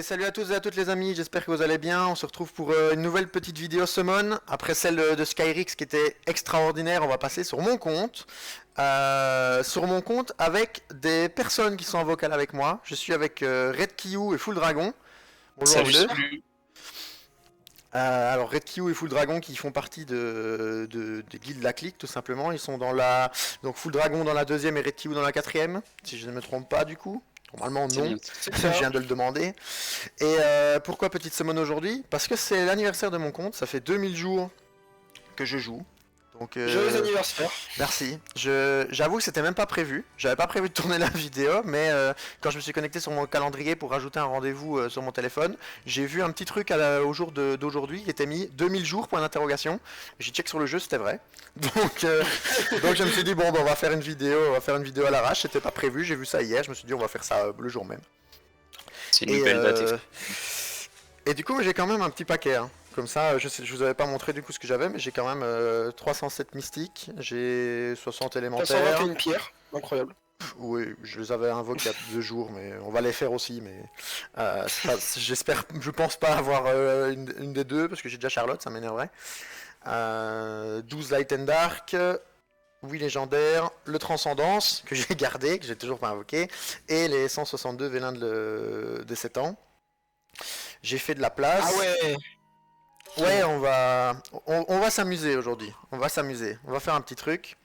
Salut à tous et à toutes les amis, j'espère que vous allez bien. On se retrouve pour une nouvelle petite vidéo Summon. Après celle de Skyrix qui était extraordinaire, on va passer sur mon compte. Sur mon compte avec des personnes qui sont en vocal avec moi. Je suis avec Red Kiyu et Full Dragon. Bonjour à vous Salut, deux. salut. Alors Red Kiyu et Full Dragon qui font partie des guildes de la clique tout simplement. Ils sont dans la... Donc Full Dragon dans la deuxième et Red Kiyu dans la quatrième. Si je ne me trompe pas du coup. Normalement C'est non, bien. je viens de le demander. Et pourquoi petite summon aujourd'hui? Parce que c'est l'anniversaire de mon compte, ça fait 2000 jours que je joue. Donc Joyeux anniversaire. merci. J'avoue que c'était même pas prévu. J'avais pas prévu de tourner la vidéo, mais quand je me suis connecté sur mon calendrier pour rajouter un rendez-vous sur mon téléphone, j'ai vu un petit truc au jour d'aujourd'hui qui était mis 2000 jours point d'interrogation. J'ai check sur le jeu, c'était vrai. Donc je me suis dit bon bah, on va faire une vidéo à l'arrache, c'était pas prévu, j'ai vu ça hier, je me suis dit on va faire ça le jour même. C'est une belle date. Et du coup j'ai quand même un petit paquet hein. Comme ça, je vous avais pas montré du coup ce que j'avais, mais j'ai quand même 307 mystiques, j'ai 60 T'as élémentaires. 121 pierres, incroyable. Oui, je les avais invoqués il y a 2 jours, mais on va les faire aussi, mais je pense pas avoir une des deux, parce que j'ai déjà Charlotte, ça m'énerverait. 12 Light and Dark, 8 légendaires, le Transcendance, que j'ai gardé, que j'ai toujours pas invoqué, et les 162 vélins de 7 ans. J'ai fait de la place. Ah ouais. Ouais, on va s'amuser aujourd'hui. On va s'amuser. On va faire un petit truc.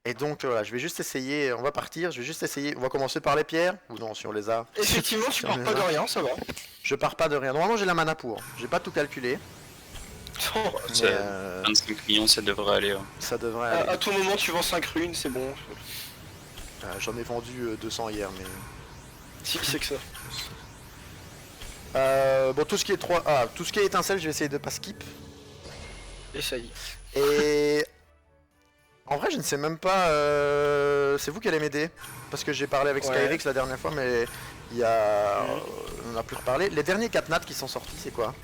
Et donc voilà, je vais juste essayer. On va partir. Je vais juste essayer. On va commencer par les pierres. Ou non, si on les a. Effectivement, tu Si on pars les pas de a. rien, ça va. Je pars pas de rien. Normalement, j'ai la mana pour. J'ai pas tout calculé. Mais, C'est 25 millions, ça devrait aller. ça devrait À aller. tout moment, tu vends 5 runes, c'est bon. J'en ai vendu 200 hier, mais. Si, c'est que ça. Bon, tout ce qui est tout ce qui est étincelle, je vais essayer de pas skip. Essaye. Et en vrai, je ne sais même pas. C'est vous qui allez m'aider parce que j'ai parlé avec Ouais. Skyrix la dernière fois, mais il y a, on n'a plus reparlé. Les derniers 4 nats qui sont sortis, c'est quoi?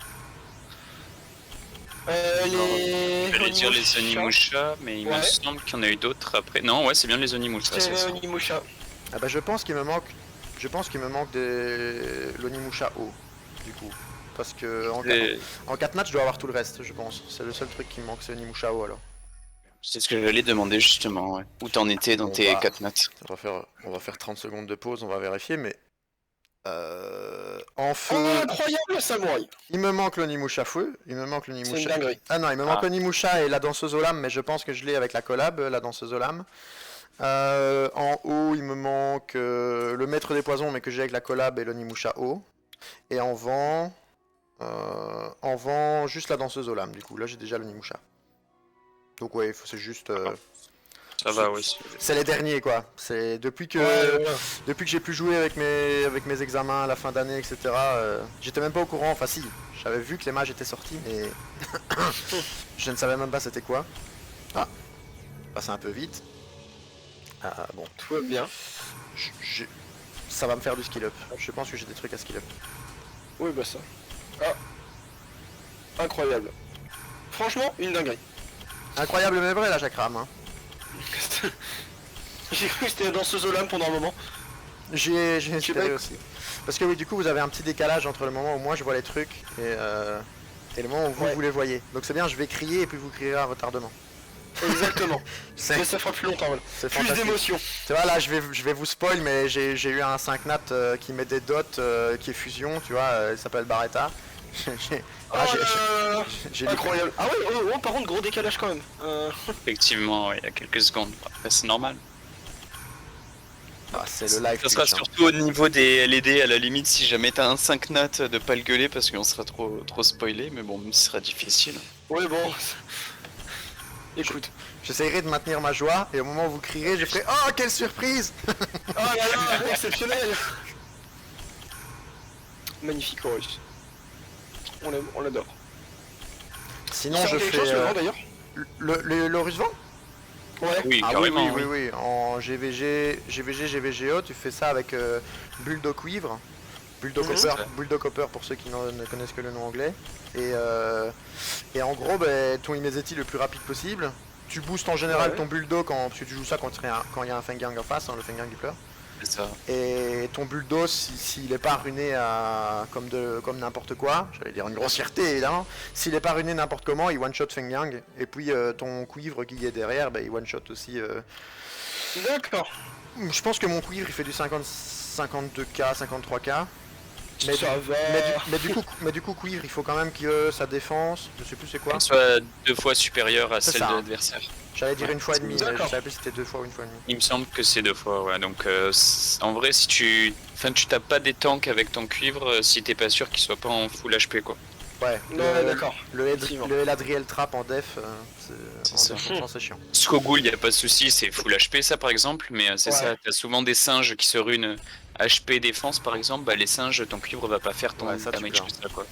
Les... J'allais dire les Onimusha, mais il me Ouais. semble qu'il y en a eu d'autres après. Non, ouais, c'est bien les Onimusha, C'est c'est ça. les Onimusha. Ah bah je pense qu'il me manque. Je pense qu'il me manque des l'Onimusha O, du coup. Parce que Et en 4 nats, je dois avoir tout le reste, je pense. C'est le seul truc qui me manque, c'est Onimusha O alors. c'est ce que j'allais demander justement, ouais. Où t'en étais dans On tes va- 4 nattes? On va faire 30 secondes de pause, on va vérifier, mais. En feu. Oh, incroyable, samouraï. Il me manque l'Onimusha feu, il me manque C'est une l'Onimusha. dinguerie. Ah non, il me manque Ah. l'Onimusha et la danseuse aux lames, mais je pense que je l'ai avec la collab, la danseuse aux lames. En haut, il me manque le maître des poisons, mais que j'ai avec la collab et l'Onimusha haut. Et en vent, juste la danseuse aux lames, du coup. Là, j'ai déjà l'Onimusha. Donc ouais, c'est juste... Ça va, ouais. c'est les derniers, quoi. C'est depuis que... Ouais, ouais. Depuis que j'ai pu jouer avec mes examens à la fin d'année, etc., j'étais même pas au courant, enfin si, j'avais vu que les mages étaient sortis, mais je ne savais même pas c'était quoi. Ah, passé un peu vite. Ah bon, Tout va bien. je- ça va me faire du skill up. Je pense que j'ai des trucs à skill up. Oui, bah ça. Ah. Incroyable. Franchement, une dinguerie. Incroyable mais vrai la chakram, hein. J'ai cru que c'était dans ce Zolam pendant un moment. J'ai espéré pas- aussi. Parce que oui, du coup, vous avez un petit décalage entre le moment où moi je vois les trucs et le moment où vous, Ouais. vous les voyez. Donc c'est bien, je vais crier et puis vous crierez à retardement. Exactement. C'est Mais ça fera plus longtemps, voilà. c'est Plus fantastique. d'émotion. Tu vois, là, je vais vous spoil, mais j'ai eu un 5 nat qui met des dots, qui est fusion, tu vois, il s'appelle Barretta. J'ai- Oh ah, j'ai- là là là. j'ai- Incroyable. Ah ouais, oh, oh, par contre, gros décalage quand même. Effectivement, ouais, il y a quelques secondes. Après, c'est normal. Ah, c'est le live Ça sera Twitch, hein. surtout au niveau des LED, à la limite, si jamais t'as un 5 nat, de pas le gueuler parce qu'on sera trop spoilé, mais bon, ce sera difficile. Ouais, bon. Écoute. J'essayerai de maintenir ma joie, et au moment où vous crierez, je ferai « Oh, quelle surprise !» Oh là là, exceptionnel. Magnifique Horus. On l'aime, on l'adore. Sinon, Il je sort quelque fais chose maintenant, d'ailleurs. l'Horus Vent. Ouais. Oui, Ah oui, carrément. oui, oui, oui. En GVGO, tu fais ça avec Bulldog Cuivre. Bulldog Mhm. Copper, Bulldog Copper pour ceux qui ne connaissent que le nom anglais. Et en gros, ton Immezeti le plus rapide possible. Tu boostes en général Ouais. ton Bulldog parce que tu joues ça quand il y a un Fengang en face, hein, le Fengang du pleur. C'est ça. Et ton bulldoze, s'il est pas ruiné comme n'importe quoi, j'allais dire une grossièreté évidemment, s'il est pas ruiné n'importe comment, il one-shot Feng Yang. Et puis ton cuivre qui est derrière, bah, il one-shot aussi. D'accord. Je pense que mon cuivre il fait du 52k, 53k. Mais, Ça va. mais du coup, cuivre, il faut quand même que sa défense, je sais plus c'est quoi. Qu'elle soit 2 fois supérieure à C'est celle ça. de l'adversaire. J'allais dire une fois et demie, mais je D'accord. savais plus si c'était 2 fois ou une fois et demie. Il me semble que c'est 2 fois, ouais. Donc en vrai, si tu tapes pas des tanks avec ton cuivre, si t'es pas sûr qu'il soit pas en full HP, quoi. Ouais, Ouais, d'accord. Effectivement. le Eladriel Trap en def, C'est en ça. défense, c'est chiant. Skogul, y a pas de souci, c'est full HP ça par exemple, mais c'est Ouais. ça, t'as souvent des singes qui se runent HP défense par exemple, bah les singes, ton cuivre va pas faire ton Ouais, ça, tu damage pleures. que ça, quoi.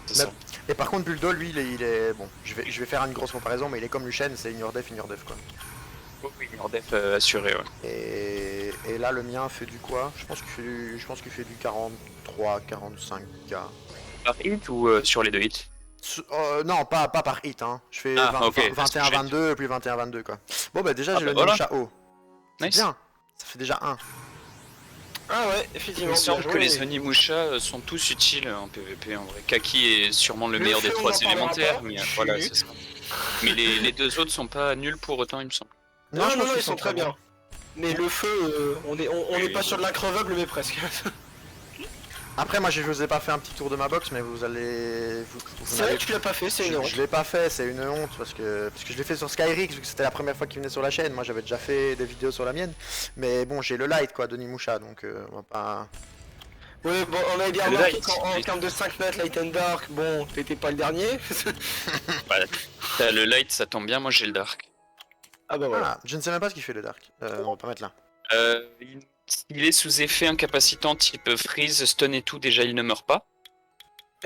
C'est Mais- ça. Et par contre, Bulldog, lui, il est bon. Je vais faire une grosse comparaison, mais il est comme Luchen, c'est ignore def quoi. Oui, hors def assuré, ouais. Et là, le mien fait du quoi? Je pense qu'il fait du 43, 45k. Par hit ou sur les 2 hits? Non, pas par hit, hein. Je fais Ah, ok, parce que 21-22, puis 21-22, quoi. Bon, bah déjà, Ah, j'ai bah le voilà. Nimusha haut. C'est Nice. bien. Ça fait déjà 1. Ah ouais, Il effectivement. me semble bien que joué. les Onimusha sont tous utiles en PvP en vrai. Kaki est sûrement le Le meilleur feu, des on 3 en parlera élémentaires, pas, mais je suis voilà, nul. c'est ça. Mais les 2 autres sont pas nuls pour autant, il me semble. Non, je non, pense qu'ils ils sont très bons. bien. Mais le feu, on est pas sur de l'increvable, mais presque. Après, moi, je vous ai pas fait un petit tour de ma box, mais vous allez. Vous C'est vrai que tu l'as pas fait, c'est une honte. Je l'ai pas fait, c'est une honte parce que je l'ai fait sur Skyrix vu que c'était la première fois qu'il venait sur la chaîne. Moi j'avais déjà fait des vidéos sur la mienne, mais bon j'ai le light quoi de Nimusha donc on va pas. Ouais, bon, on avait bien Le remarqué light, qu'en oui. termes de 5 mètres, Light and Dark, bon, t'étais pas le dernier. Bah, t'as le light, ça tombe bien, moi j'ai le dark. Ah bah voilà. Ah, je ne sais même pas ce qu'il fait le dark. On va pas mettre là. Il est sous effet incapacitant type freeze, stun et tout, déjà il ne meurt pas.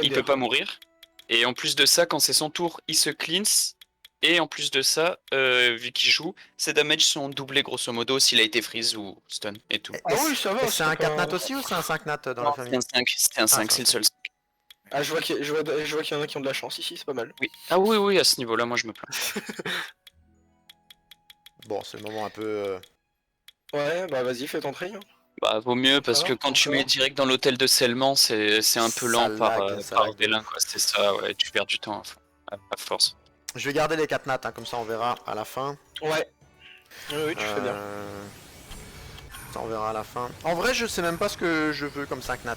Il MDR. peut pas mourir. Et en plus de ça, quand c'est son tour, il se cleanse. Et en plus de ça, vu qu'il joue, ses damages sont doublés grosso modo s'il a été freeze ou stun et tout. Ah oui, ça va, Et c'est un c'est 4 pas- nat aussi ou c'est un 5 nat dans la Non, famille? c'était un 5, c'est le seul 5. Ah, je vois qu'il y en a qui ont de la chance ici, c'est pas mal. Oui. Ah oui, oui, à ce niveau-là, moi je me plains. Bon, c'est le moment un peu. Ouais, bah vas-y, fais ton tri. Hein. Bah, vaut mieux parce que Alors, quand tu mets encore direct dans l'hôtel de scellement, c'est un peu Ça lent par, lag, ça par lag de délin, ouf. quoi. C'est ça, ouais, tu perds du temps à force. Je vais garder les 4 nats, hein, comme ça on verra à la fin. Ouais. Oui, tu fais bien. Ça on verra à la fin. En vrai, je sais même pas ce que je veux comme 5 nats.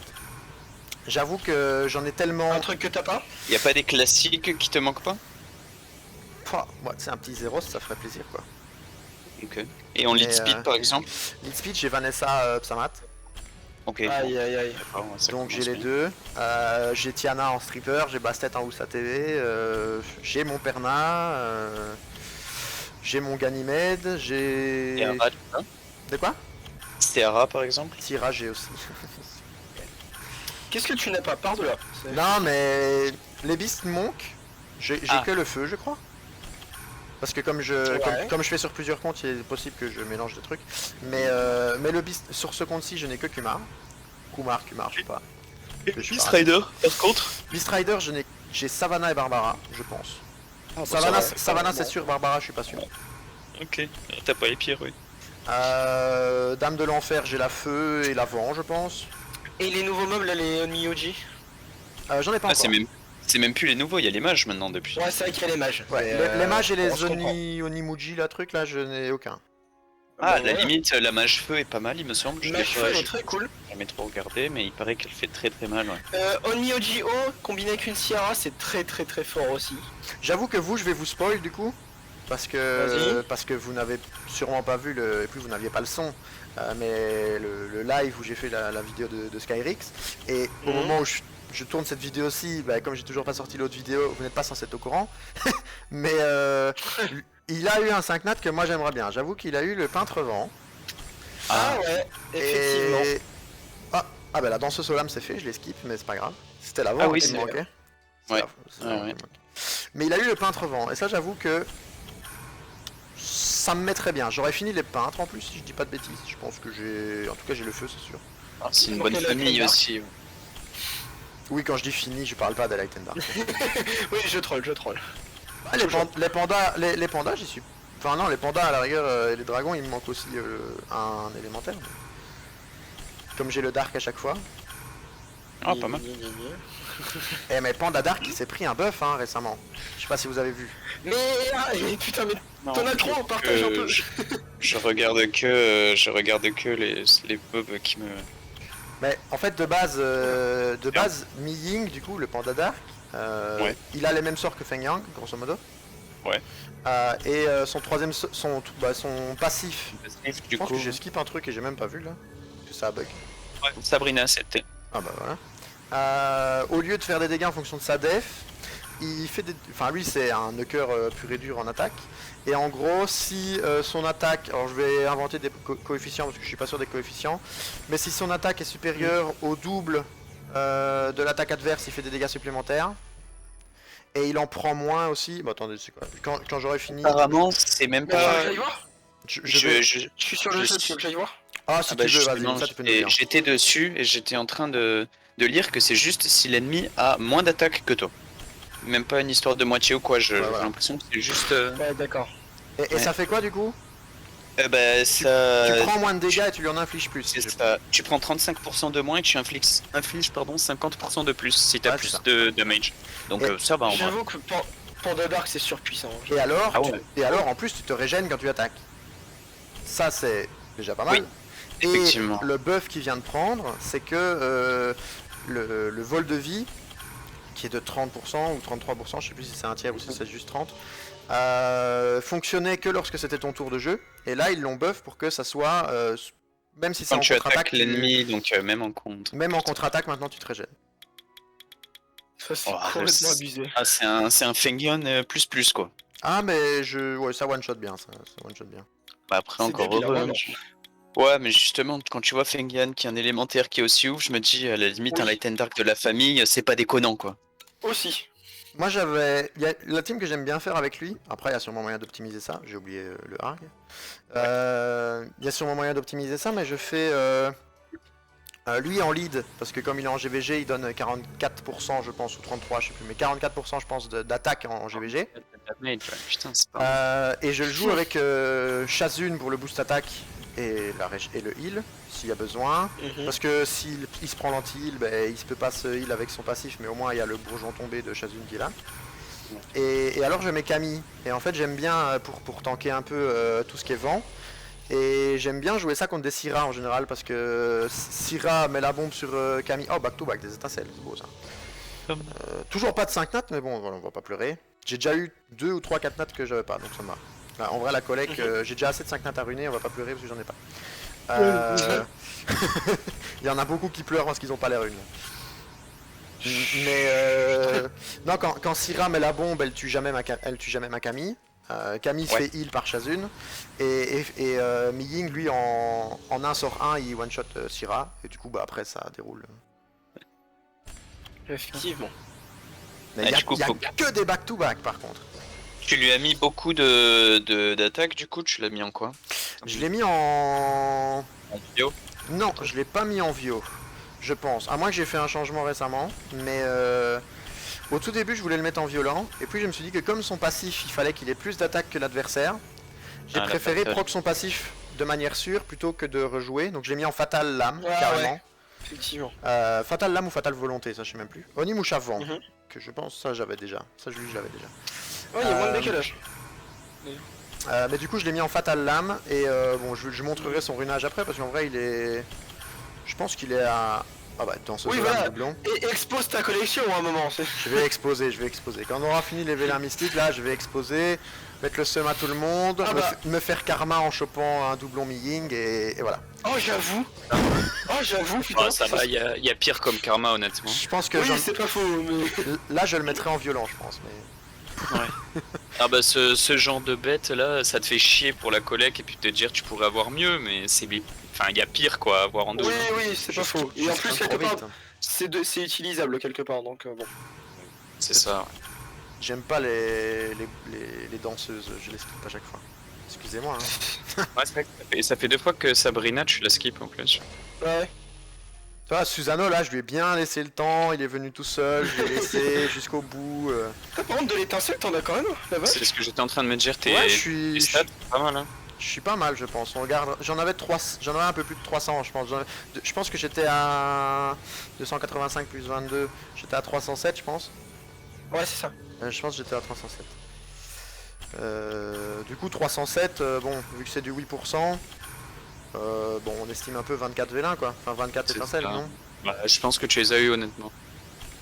J'avoue que j'en ai tellement. Un truc que t'as pas? Y a pas des classiques qui te manquent pas? Pouah, ouais, c'est un petit 0, ça ferait plaisir quoi. Ok. Et en lead Mais, speed par exemple? Lead speed, j'ai Vanessa Psamat, Ok. Aïe aïe aïe. D'accord, ouais, ça donc j'ai commence les bien. deux. J'ai Tiana en stripper, j'ai Bastet en Oussa TV, j'ai mon Perna, j'ai mon Ganymède, j'ai. Seara, tu vois? De quoi? Seara par exemple? Tira, j'ai aussi. Qu'est-ce que tu n'as pas? Par de là. Non, mais les Beast Monk, j'ai Ah. que le feu, je crois. Parce que comme Ouais. comme je fais sur plusieurs comptes, il est possible que je mélange des trucs. Mais le Beast, sur ce compte-ci, je n'ai que Kumar. Kumar, je sais pas. Je suis pas- Rider par contre? Beast Rider, j'ai Savannah et Barbara, je pense. Ah, Savannah c'est sûr, Barbara, je suis pas sûr. Ok, t'as pas les pires, oui. Dame de l'enfer, j'ai la feu et la vent, je pense. Et les nouveaux mobs là, les Onmyoji? J'en ai pas Ah, encore. c'est même plus les nouveaux, il y a les mages maintenant depuis. Ouais, c'est vrai qu'il y a les mages. Ouais, Mais, les mages et on les se comprend. Onimuji, la truc là, je n'ai aucun. Ah, à Bah, la ouais. limite, la mage feu est pas mal, il me semble. Je l'ai Mage pas- feu, elle est j'ai très cool. jamais trop regardé, mais il paraît qu'elle fait très très mal, ouais. Onmyoji O combiné avec une Ciara, c'est très très très fort aussi. J'avoue que vous, je vais vous spoil du coup. Parce que vous n'avez sûrement pas vu et puis vous n'aviez pas le son. Mais le live où j'ai fait la vidéo de Skyrix. Et au Mhm. moment où je tourne cette vidéo-ci, bah, comme j'ai toujours pas sorti l'autre vidéo, vous n'êtes pas censé être au courant. Mais il a eu un 5 nat que moi j'aimerais bien. J'avoue qu'il a eu le peintre vent. Ah ouais, effectivement. Et... Ah bah la danseuse au lame c'est fait, je l'ai skip, mais c'est pas grave. C'était la Ah vent oui, qui c'est me manquait. C'est Ouais. la vent Ouais, qui me ouais. manquait. Mais il a eu le peintre vent, et ça j'avoue que ça me mettrait bien. J'aurais fini les peintres en plus si je dis pas de bêtises. Je pense que j'ai. En tout cas j'ai le feu c'est sûr. Ah, c'est une Ok, bonne la famille Dark. aussi. Ouais. Oui quand je dis fini je parle pas de Light and Dark. Oui, je troll, je troll. Ah, les pandas j'y suis. Enfin non les pandas à la rigueur et les dragons il me manque aussi un élémentaire. comme j'ai le Dark à chaque fois. Ah, pas mal. Eh mais Panda Dark il s'est pris un buff hein, récemment. Je sais pas si vous avez vu. Mais putain, mais Non, t'en as trop, partage un peu. Je regarde que les pubs qui me. Mais en fait de base Mi Ying du coup le Panda Dark, Ouais. il a les mêmes sorts que Feng Yang grosso modo. Ouais. Et son troisième son passif. Du Je pense coup, que j'ai skip un truc et j'ai même pas vu là. Que ça bug. ouais, Sabrina, c'était. Ah bah voilà. Au lieu de faire des dégâts en fonction de sa def, il fait des... Enfin lui c'est un knocker pur et dur en attaque. Et en gros si son attaque... Alors je vais inventer des coefficients parce que je suis pas sûr des coefficients. Mais si son attaque est supérieure au double de l'attaque adverse, il fait des dégâts supplémentaires. Et il en prend moins aussi. Bon attendez c'est quoi quand j'aurai fini... Apparemment, c'est même Tu veux que pas. j'aille voir? Je Je suis sur le je chat, tu suis- veux que j'aille voir? Ah si Ah bah tu veux justement, vas-y, ça tu peux nous dire. j'étais dessus et j'étais en train de lire que c'est juste si l'ennemi a moins d'attaque que toi. Même pas une histoire de moitié ou quoi, j'ai voilà. l'impression que c'est juste. Ouais, d'accord. Et Ouais. ça fait quoi du coup Bah ça. Tu prends moins de dégâts et tu lui en infliges plus. C'est ça. Tu prends 35% de moins et tu infliges 50% de plus si t'as Ouais, plus c'est ça. de damage. Donc Et ça va en vrai. J'avoue que Panda Dark c'est surpuissant. Et alors, Ah ouais. et alors en plus tu te régènes quand tu attaques. Ça c'est déjà pas mal. Oui, effectivement. Et le buff qu'il vient de prendre, c'est que le vol de vie, qui est de 30% ou 33%, je sais plus si c'est un tiers ou si c'est juste 30, fonctionnait que lorsque c'était ton tour de jeu. Et là ils l'ont buff pour que ça soit, même si c'est Quand en tu contre-attaque, attaques l'ennemi, donc même en contre. même en contre-attaque maintenant tu te régènes. Ça c'est Oh, complètement abusé. Ah, c'est un Fengyun plus quoi. Ah mais ouais, ça one shot bien, ça one shot bien. Bah après C'est encore débile, heureux. vraiment. Ouais, mais justement, quand tu vois Fengyun qui est un élémentaire qui est aussi ouf, je me dis à la limite un Oui. Light and Dark de la famille, c'est pas déconnant quoi. Aussi. Moi il y a la team que j'aime bien faire avec lui, après il y a sûrement moyen d'optimiser ça, j'ai oublié le Harg. Il y a sûrement moyen d'optimiser ça, mais je fais lui en lead, parce que comme il est en GVG, il donne 44% je pense, ou 33 je sais plus, mais 44% je pense d'attaque en GVG. Damage, ouais, putain, c'est pas. Et je le joue avec Shazun pour le boost attaque et le heal, s'il y a besoin. Parce que s'il il se prend l'anti-heal, ben, il se peut pas se heal avec son passif, mais au moins il y a le bourgeon tombé de Shazun qui est là. Et alors je mets Camille, et en fait j'aime bien pour tanker un peu tout ce qui est vent. Et j'aime bien jouer ça contre des Syrah en général, parce que Syrah met la bombe sur Camille. Oh, back to back, des étincelles, c'est beau ça. Toujours pas de 5 nattes, mais bon, voilà, on va pas pleurer. J'ai déjà eu 2 ou 3 4 nattes que j'avais pas, donc ça me va. Là, en vrai, la collecte, j'ai déjà assez de 5 nattes à ruiner, on va pas pleurer parce que j'en ai pas. Il y en a beaucoup qui pleurent parce qu'ils ont pas les runes. Mais non, quand Syrah met la bombe, elle tue jamais ma Camille. Camille se fait heal par Shazun. Et Mi Ying, lui, en 1 sort 1, il one-shot Syrah. Et du coup, bah, après, ça déroule. Effectivement. Mais Ah, il y a, du coup, y a faut- que des back-to-back par contre. Tu lui as mis beaucoup d'attaques, du coup, tu l'as mis en quoi? Je l'ai mis en... En vidéo. Non, je l'ai pas mis en Vio, je pense. À moins que j'ai fait un changement récemment, mais au tout début je voulais le mettre en violent, et puis je me suis dit que comme son passif, il fallait qu'il ait plus d'attaque que l'adversaire, j'ai Ah, la préféré fatale. proc son passif de manière sûre plutôt que de rejouer, donc je l'ai mis en Fatal Lame, Ah, carrément. ouais. Effectivement. Fatal Lame ou Fatal Volonté, ça je sais même plus. Onimusha Vent, Mhm. que je pense ça j'avais déjà, ça je l'avais déjà. Oh, il y a moins de décalage. Mais du coup je l'ai mis en Fatal Lame et bon je montrerai son runage après parce qu'en vrai il est... Je pense qu'il est à... Ah bah dans ce Oui, jeu voilà. doublon. Et expose ta collection à un moment. Je vais exposer. Quand on aura fini les vélins mystiques là je vais exposer, mettre le seum à tout le monde, Ah bah. me faire karma en chopant un doublon Mi-Ying et voilà. Oh, j'avoue. Oh, j'avoue, putain. Ah, ça va, il y a pire comme karma, honnêtement. Je pense que Oui, c'est pas faux, mais... là je le mettrai en violent je pense mais... Ah bah ce genre de bête là, ça te fait chier pour la collecte et puis te dire tu pourrais avoir mieux, mais c'est... Enfin, il y a pire quoi, à avoir en double. Oui, oui, c'est pas faux. Et en plus, trop quelque part, vite. c'est utilisable quelque part, donc bon. C'est ça. Ouais. J'aime pas les danseuses, je les skip à chaque fois. Excusez-moi hein. Ouais, c'est vrai et ça fait 2 fois que Sabrina, tu la skip en plus. Ouais. Tu vois, Susano là je lui ai bien laissé le temps, il est venu tout seul, je l'ai laissé jusqu'au bout. Ah, par contre, de l'étincelle, t'en as quand même, la vache. C'est ce que j'étais en train de me dire, tes Ouais, tes stats, c'est pas mal hein. Je suis pas mal, je pense. On regarde. J'en avais un peu plus de 300, je pense. Je pense que j'étais à 285 plus 22. J'étais à 307, je pense. Ouais, c'est ça. Je pense que j'étais à 307. Du coup, 307, bon, vu que c'est du 8%, bon, on estime un peu 24 vélins, quoi. Enfin, 24 C'est étincelles, ça. non? Bah, je pense que tu les as eu honnêtement.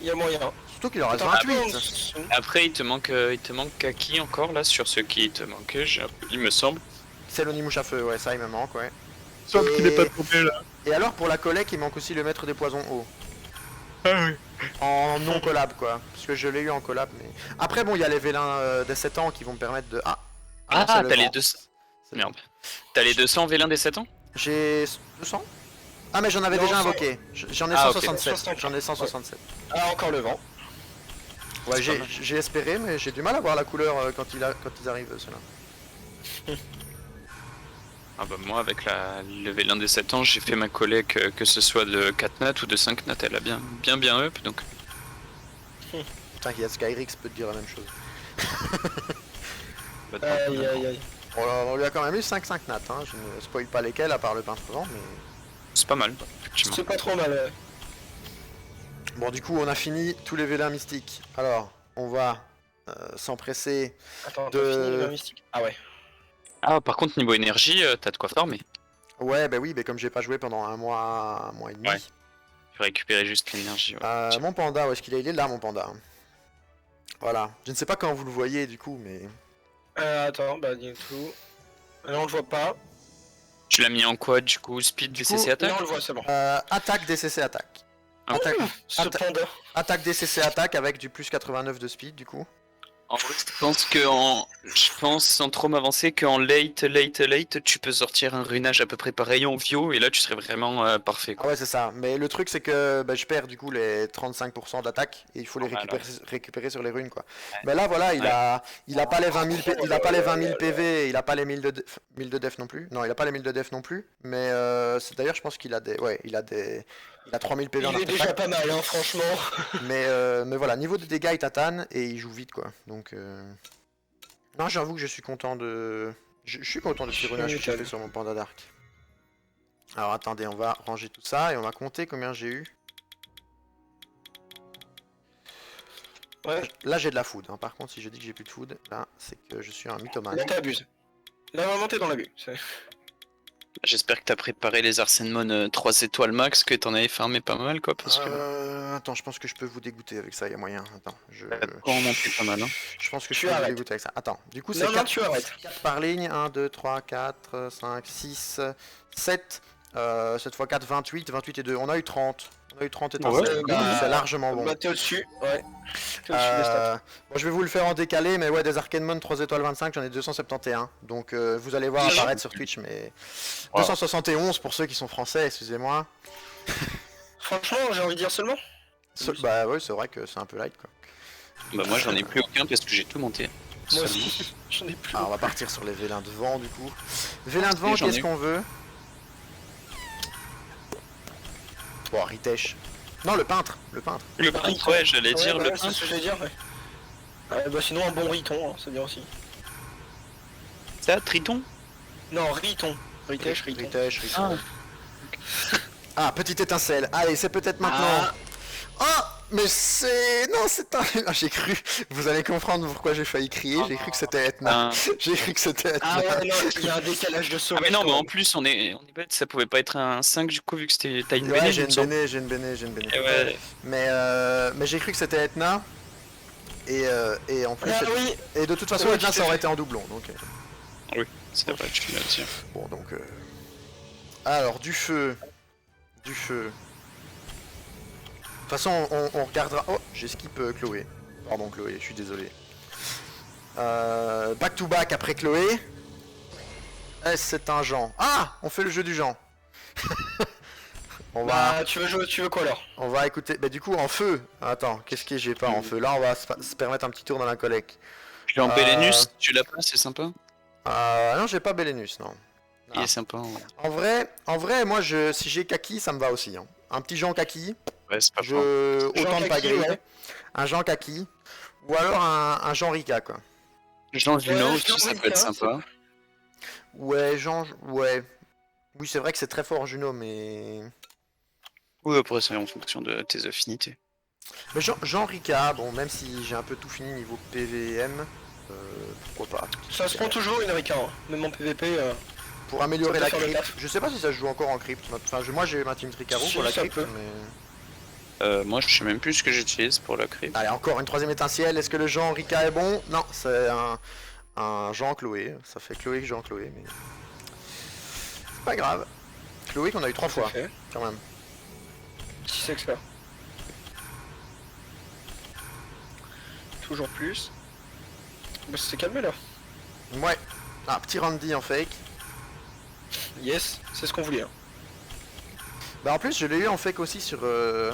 Il y a moyen. Surtout qu'il en reste Attends, 28. Après, il te manque Kaki encore là sur ceux qui te manquaient, il me semble. C'est l'Onimouche à feu, ouais, ça il me manque, ouais. Sauf Et- qu'il n'est pas tombé là. Et alors, pour la collecte, il manque aussi le maître des poisons eau. Ah oui. En non collab, quoi. Parce que je l'ai eu en collab, mais. Après, bon, il y a les vélins des 7 ans qui vont me permettre de. Ah! non, c'est Ah, le t'as les vent. 200. C'est le Merde. T'as les 200 vélins des 7 ans? J'ai 200? Ah mais j'en avais Non, déjà 100. invoqué. J'en ai Ah, ok. 167. J'en ai 167. Ah, encore le vent. Ouais, C'est pas mal. j'ai espéré, mais j'ai du mal à voir la couleur quand ils arrivent, ceux-là. Ah bah moi avec le vélin des 7 ans, j'ai fait ma collecte que ce soit de 4 nat ou de 5 nat, elle a bien up donc. T'inquiète, Skyrix peut te dire la même chose. Bah, Aïe, aïe, aïe. On lui a quand même eu 5 nats, hein. Je ne spoil pas lesquels à part le peintre vent, mais... C'est pas mal, effectivement. C'est pas trop mal, ouais. Bon, du coup, on a fini tous les vélins mystiques. Alors, on va s'empresser. Attends, De- t'as fini le mystique. Ah ouais. Ah par contre niveau énergie, t'as de quoi farmer. Ouais, bah oui, mais comme j'ai pas joué pendant un mois et demi. Ouais. Tu peux récupérer juste l'énergie. Ouais. Mon panda, où est-ce qu'il est? Il est là, mon panda. Voilà. Je ne sais pas quand vous le voyez, du coup, mais... Attends, bah du coup. Là on le voit pas. Tu l'as mis en quoi du coup? Speed, Du DCC coup, Là attaque? on le voit, c'est bon. Attaque, DCC, attaque. Ah. Attaque, Ce atta- panda. attaque, DCC, attaque avec du plus 89 de speed, du coup. En vrai, je pense sans trop m'avancer qu'en late, tu peux sortir un runage à peu près pareil en Vio et là tu serais vraiment parfait Ah quoi. ouais, c'est ça. Mais le truc, c'est que bah, je perds du coup les 35% d'attaque et il faut les Normal, récupérer sur les runes, quoi. Ouais. Mais là, voilà, Ouais. il a pas les 20 000, il a pas les 20 000 PV, il a pas les 1000 de def non plus. Non, il a pas les 1000 de def non plus. Mais d'ailleurs, je pense qu'il a il a 3000 PV en Il est déjà artefact. pas mal, hein, franchement. Mais voilà, niveau de dégâts, il tatane et il joue vite, quoi. Donc, non, j'avoue que je suis content de. Je suis content de ce runage que j'ai fait sur mon panda d'arc. Alors attendez, on va ranger tout ça et on va compter combien j'ai eu. Ouais, Là j'ai de la food, hein. Par contre si je dis que j'ai plus de food, là c'est que je suis un mythomane. là t'abuses. Là vraiment t'es dans l'abus. J'espère que t'as préparé les Arsenmon 3 étoiles max, que t'en avais farmé pas mal quoi parce que Attends, je pense que je peux vous dégoûter avec ça, il y a moyen. Attends, t'as de quoi en monter pas mal hein. je pense que je Tu peux vous arrêtes. dégoûter avec ça. Attends, du coup c'est Non, non, 4 tu arrêtes. par ligne, 1, 2, 3, 4, 5, 6, 7, 7 x 4, 28, 28 et 2, on a eu 30. On a eu 30 étincelles, Ouais, bah, c'est largement bon. Bah t'es au-dessus, ouais. T'es au-dessus des stats. Bon, je vais vous le faire en décalé, mais ouais, des Arcanemon 3 étoiles 25, j'en ai 271. Donc vous allez voir apparaître sur Twitch, mais Wow. 271 pour ceux qui sont français, excusez-moi. Franchement, j'ai envie de dire seulement. Bah ouais, c'est vrai que c'est un peu light, quoi. Bah moi j'en ai plus aucun parce que j'ai tout monté. Moi aussi, j'en ai plus. Alors on va partir sur les vélins de vent, du coup. Vélins de vent, Oui, j'en ai qu'est-ce eu. qu'on veut? Bon, Ritesh. Non, le peintre, le peintre. Le peintre, ouais, j'allais dire bah le ouais, c'est peintre. ce que j'allais dire, ouais. Bah sinon un bon riton, hein, c'est bien aussi. Ça, Triton? Non, riton. Ritesh, riton. Ritesh, Riton. Ah, petite étincelle. Allez, c'est peut-être maintenant. Ah, mais c'est... Non, c'est un... Ah, j'ai cru... Vous allez comprendre pourquoi j'ai failli crier. J'ai cru que c'était Etna. Ah. J'ai cru que c'était Etna. Ah ouais, non, il y a un décalage de Ah sauvage. mais non, mais quand en même. plus on est bête, ça pouvait pas être un 5 du coup vu que t'as une Ouais, béné, j'ai il me une semble. béné, j'ai une béné, j'ai une béné. Et ouais. Mais j'ai cru que c'était Etna. Et en plus... Ah oui, Et de toute façon, Ouais, Etna, tout ça à aurait fait. été en doublon. Donc, Oui, c'est vrai, tu l'as dit. bon, donc... Alors, du feu. Du feu. De toute façon, on regardera... Oh, j'ai skip Chloé. Pardon Chloé, je suis désolé. Back to back après Chloé. C'est un Jean. Ah, on fait le jeu du Jean. bah tu veux jouer, tu veux quoi alors? On va écouter... Bah du coup, en feu. Attends, qu'est-ce que j'ai pas en feu? Là, on va se permettre un petit tour dans la collecte. Je l'ai en Belenus, tu l'as pas, c'est sympa. Non, j'ai pas Belenus, non. Il est sympa. Ouais, En vrai, moi, si j'ai Kaki, ça me va aussi. Hein. Un petit Jean Kaki. ouais c'est pas faux. Autant de pas Kaki, grid. ouais. Un Jean Kaki. Ou alors un Jean Rika, quoi. Jean Juno Ouais, aussi, Jean ça peut Rika, être sympa. Ouais, Jean, ouais. Oui, c'est vrai que c'est très fort Juno, mais... Oui, après, c'est en fonction de tes affinités. Mais Jean Ricard, bon, même si j'ai un peu tout fini niveau PVM, pourquoi pas. Ça se prend toujours une Rika, hein. Même en PVP. Pour améliorer Ça la peut faire le crypt. taf. Je sais pas si ça se joue encore en crypt. Enfin, moi j'ai ma team Tricaro Si, pour la ça crypt, peut. mais... Moi, je sais même plus ce que j'utilise pour la crypt. Allez, encore une troisième étincelle. Est-ce que le Jean Ricard est bon? Non, c'est un Jean Chloé. Ça fait Chloé Jean Chloé, mais... C'est pas grave. Chloé qu'on a eu 3 fois, Fait. quand même. 6 experts. Toujours plus. Bah, c'est calmé là. Ouais. Ah, petit Randy en fake. Yes, c'est ce qu'on voulait. Hein. Bah en plus je l'ai eu en fake aussi sur le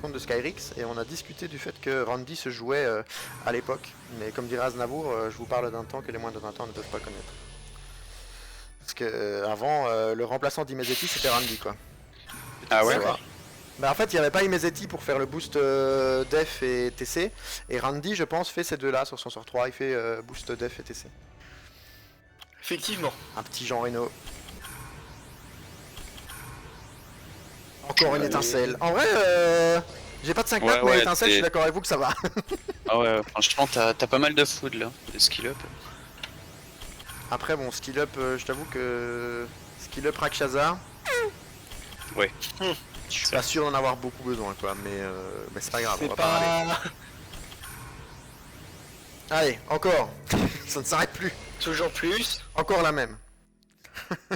compte de Skyrix et on a discuté du fait que Randy se jouait à l'époque. Mais comme dirait Aznavour, je vous parle d'un temps que les moins de 20 ans ne peuvent pas connaître. Parce que avant le remplaçant d'Imezetti c'était Randy quoi. Ah ouais? Savoir. Bah en fait il n'y avait pas Imezetti pour faire le boost def et TC et Randy je pense fait ces deux là sur son sort 3, il fait boost def et TC. Effectivement. Un petit Jean Reno. Encore une étincelle. En vrai, j'ai pas de 5 Ouais, nappes, mais ouais, étincelle, je suis t'es- d'accord avec vous que ça va. Ah ouais, franchement, t'as pas mal de food là, de skill up. Après, bon, skill up, je t'avoue que. Skill up Rakshasa, Ouais. je suis pas sûr d'en avoir beaucoup besoin, quoi. Mais c'est pas grave, on C'est va pas râler. pas. Allez, encore. Ça ne s'arrête plus. Toujours plus. Encore la même.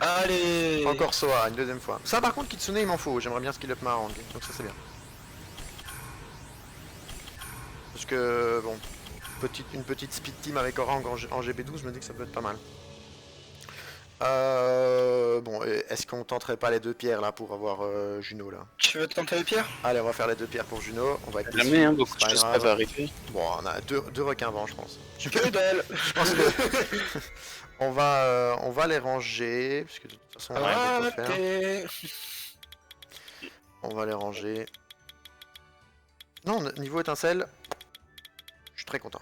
Allez. Encore Soa, une deuxième fois. Ça, par contre, Kitsune, il m'en faut. J'aimerais bien skill up Marang. Donc ça, c'est bien. Parce que, bon, une petite speed team avec Orang en GB12, je me dis que ça peut être pas mal. Bon, est-ce qu'on tenterait pas les deux pierres là pour avoir Juno là? Tu veux tenter les pierres? Allez, on va faire les deux pierres pour Juno. On va être Jamais, hein, déçus, beaucoup c'est de pas choses grave. peuvent arriver. Bon, on a deux requins vents, je pense. Que dalle. Je pense que on va les ranger parce que de toute façon on a rien d'autre à faire. Raté. On va les ranger. Non, niveau étincelle, je suis très content.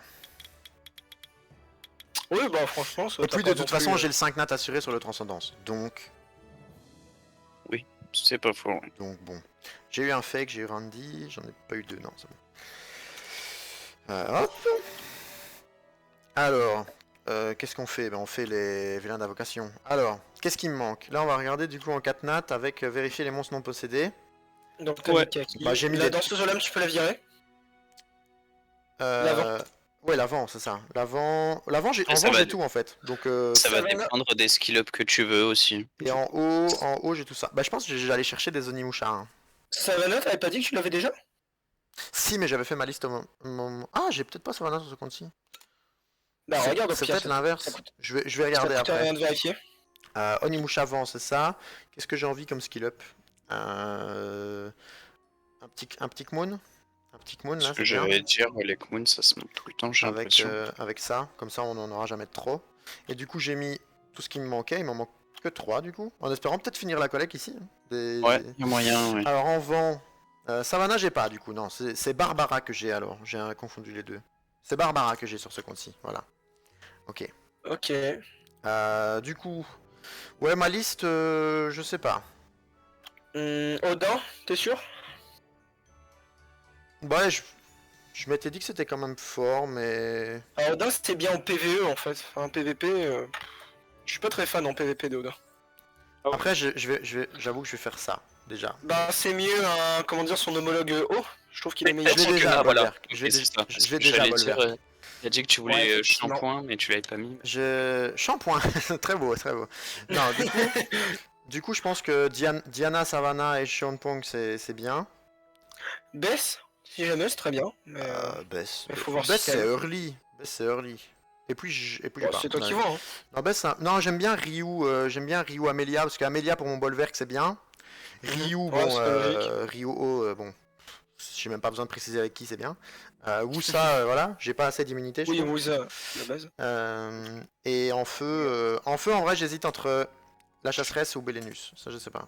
Oui, bah franchement, ça Et t'a puis pas de toute non façon, plus, j'ai le 5 nat assuré sur le transcendance. Donc C'est pas faux. bon. J'ai eu un fake, j'ai eu Randy, j'en ai pas eu deux, non, c'est bon. Hop. Alors, qu'est-ce qu'on fait? Ben, on fait les vélins d'invocation. Alors, qu'est-ce qui me manque? Là, on va regarder du coup en 4 nat avec vérifier les monstres non possédés. Donc t'as Ouais. mis Kaki. Bah, j'ai mis La des- danseuse aux lames, tu peux la virer. L'avant. Ouais, l'avant, c'est ça. L'avant, Après, en ça vent, va j'ai dé- tout en fait. Donc, Ça va Savannah. dépendre des skill up que tu veux aussi. et en haut, j'ai tout ça. Bah, je pense que j'allais chercher des Onimusha. Hein. Savannah, t'avais pas dit que tu l'avais déjà? Si, mais j'avais fait ma liste Ah, j'ai peut-être pas Savannah sur ce compte-ci. Bah regarde, au C'est pire, peut-être ça l'inverse. coûte- Je vais ça regarder coûte après. rien de vérifier. Onimusha vent, c'est ça. Qu'est-ce que j'ai envie comme skill up? Un petit Kmoon. Un petit Kmoon Ce là, que c'est bien. j'allais dire, les Moon, ça se monte tout le temps, j'ai l'impression. Avec ça, comme ça on n'en aura jamais de trop. Et du coup j'ai mis tout ce qui me manquait, il m'en manque que 3 du coup. En espérant peut-être finir la collecte ici. Hein. Ouais, il y a moyen, ouais. Alors en vent, Savannah j'ai pas du coup, non, c'est Barbara que j'ai alors, j'ai confondu les deux. C'est Barbara que j'ai sur ce compte-ci, voilà. Ok. Ok. Du coup, ouais ma liste, je sais pas. Odin, t'es sûr? Ouais, je m'étais dit que c'était quand même fort, mais... Alors Odin c'était bien en PVE en fait. Enfin, en PVP, je suis pas très fan en PVP d'Odin. Après j'avoue que je vais faire ça, déjà. Bah c'est mieux un, comment dire, son homologue haut. Je trouve qu'il est Mais meilleur. Je l'ai Parce que déjà, là, voilà. Bolberg. Ok, Je l'ai c'est ça. je l'ai déjà, J'allais Bolberg. dire, il a dit que tu Ouais, voulais effectivement. shampoing, mais tu l'avais pas mis. Shampoing, très beau, très beau. Non, du coup je pense que Diana, Savannah et Sean Pong c'est bien. Bess, si jamais, c'est très bien. Mais Bess, il faut voir Bess si c'est elle- early. Bess c'est early. Et puis j'ai bon, pas. c'est toi qui Ouais. vois. Hein. Non, Bess, non j'aime bien Ryu Amelia, parce qu'Amelia pour mon Bolverk c'est bien. Ryu, Ouais, bon, c'est logique. Ryu bon, j'ai même pas besoin de préciser avec qui c'est bien. Wusa, voilà, j'ai pas assez d'immunité je Oui, trouve. Moussa, la base. Et en feu, en vrai, j'hésite entre la chasseresse ou Belenus. Ça, je sais pas.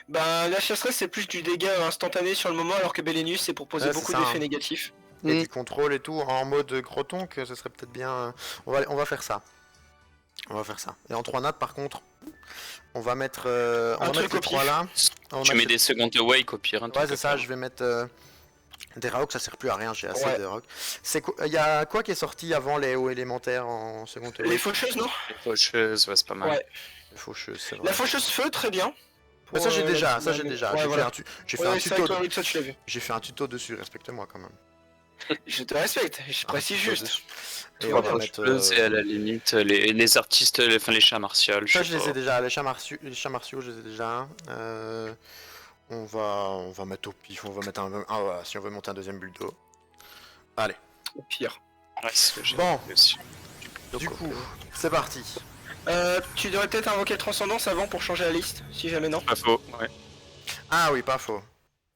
Bah la chasseresse c'est plus du dégât instantané sur le moment alors que Belenus c'est pour poser Ouais, c'est beaucoup ça, d'effets hein. négatifs. et Mm. du contrôle et tout en mode croton, que ce serait peut-être bien. On va faire ça. On va faire ça. Et en 3 nattes par contre, on va mettre, Un truc les au 3 pif. là. On va Tu mettre mets les- des second awake au pire. Un Ouais, truc c'est à ça, faire. je vais mettre des Raoks, ça sert plus à rien, j'ai assez Ouais. de Raoks. Il y a quoi qui est sorti avant les hauts élémentaires en second Les awake? faucheuses, non? Les faucheuses, ouais, c'est pas mal. Ouais. Les faucheuses, c'est vrai. La faucheuse feu, très bien. Mais ça j'ai Pour, déjà, la- ça la- j'ai déjà. Ouais, J'ai voilà. fait un Ouais, c'est tuto. avec toi, oui, ça tu l'as vu. J'ai fait un tuto dessus, respecte-moi quand même. Je te respecte, je Un précise tuto juste. dessus. Tout Et va on bien. va mettre. Faucheuse et à la limite, les artistes, enfin les chats martiaux, Ça je je sais les ai pas. déjà, les chats martiaux je les ai déjà. On va mettre au pif, on va mettre ah voilà, si on veut monter un deuxième bulldo. Allez. Au pire. Ouais, c'est ce que j'ai Bon. vu aussi. Du coup, c'est parti. Tu devrais peut-être invoquer le transcendance avant pour changer la liste, si jamais non. Pas faux, ouais. Ah oui, pas faux.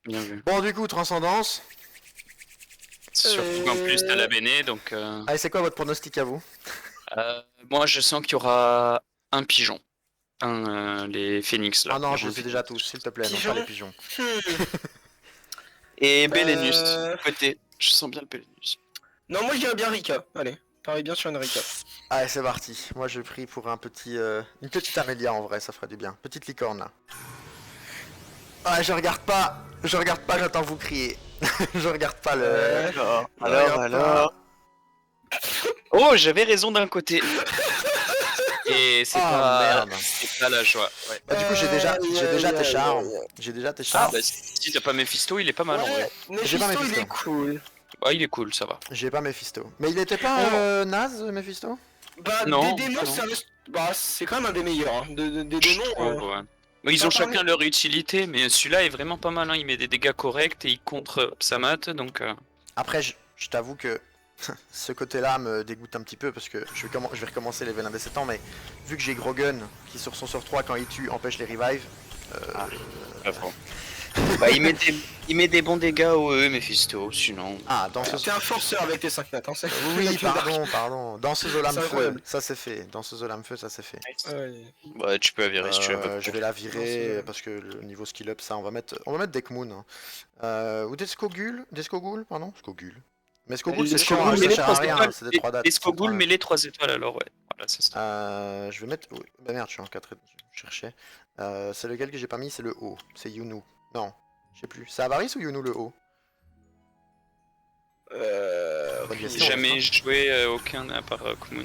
Bien vu. Bon du coup, transcendance. Surtout qu'en plus t'as la Béné, donc... Allez, c'est quoi votre pronostic à vous? moi je sens qu'il y aura un pigeon. Les phénix là. Ah non, je Un les ai déjà tous, s'il te plaît, non Pigeon. pas les pigeons. Et Belenus, Euh, côté. Je sens bien le Belenus. Non, moi je dirais bien Rika. Allez, pareil bien sur une Rika. Allez, c'est parti. Moi, je prie pour une petite Amélia en vrai, ça ferait du bien. Petite licorne là. Ah, je regarde pas, j'attends vous crier. Je regarde pas le. Alors, je regarde pas. Oh, j'avais raison d'un côté. Et c'est Ah, merde. c'est pas la joie. Ouais. Bah, du coup, j'ai déjà tes charmes. ouais. J'ai déjà tes Ah, charmes. bah si t'as pas Mephisto, il est pas mal en vrai. Ouais, J'ai pas Mephisto, il Mephisto. est cool. Ouais, il est cool, ça va. J'ai pas Mephisto. Mais il était pas naze, Mephisto? Bah, Non, des démons, non. ça reste... Bah, c'est quand même un des meilleurs. Hein. Des démons. Ouais. Bon, ils ont Pas parmi- chacun leur utilité, mais celui-là est vraiment pas mal. Hein. Il met des dégâts corrects et il contre Psamat, donc... Après, je t'avoue que ce côté-là me dégoûte un petit peu parce que je vais recommencer les Venin des 7 ans, mais vu que j'ai Grogun qui sur son sur 3 quand il tue empêche les revives. Bah, il met des bons dégâts au Mephisto, sinon... Ah, dans ce. T'es un forceur avec tes 5 nattes. Hein, Oui, pardon. Dans ce Zolam C'est Feu, incroyable. ça c'est fait. Dans ce Zolam Feu, ça c'est fait. Ouais. Ouais, tu peux la virer si tu veux. Je vais la Non, virer c'est- parce que le niveau skill up, ça, on va mettre Dekmoon. Hein. Ou Descogul, pardon. Skogul. Mais Skogul, c'est chiant, Skogul, ça mais les sert à 3 rien, étoiles. c'est des 3 dates. Les Skogul, mais les 3 étoiles alors, ouais. Voilà, c'est ça. Je vais mettre. Oui. Bah merde, je suis en 4. Je cherchais. C'est lequel que j'ai pas mis, c'est le haut. C'est Yunu. Non, je sais plus. C'est Avaris ou Yunu le haut? Bonne J'ai question. jamais joué aucun à part Kumun.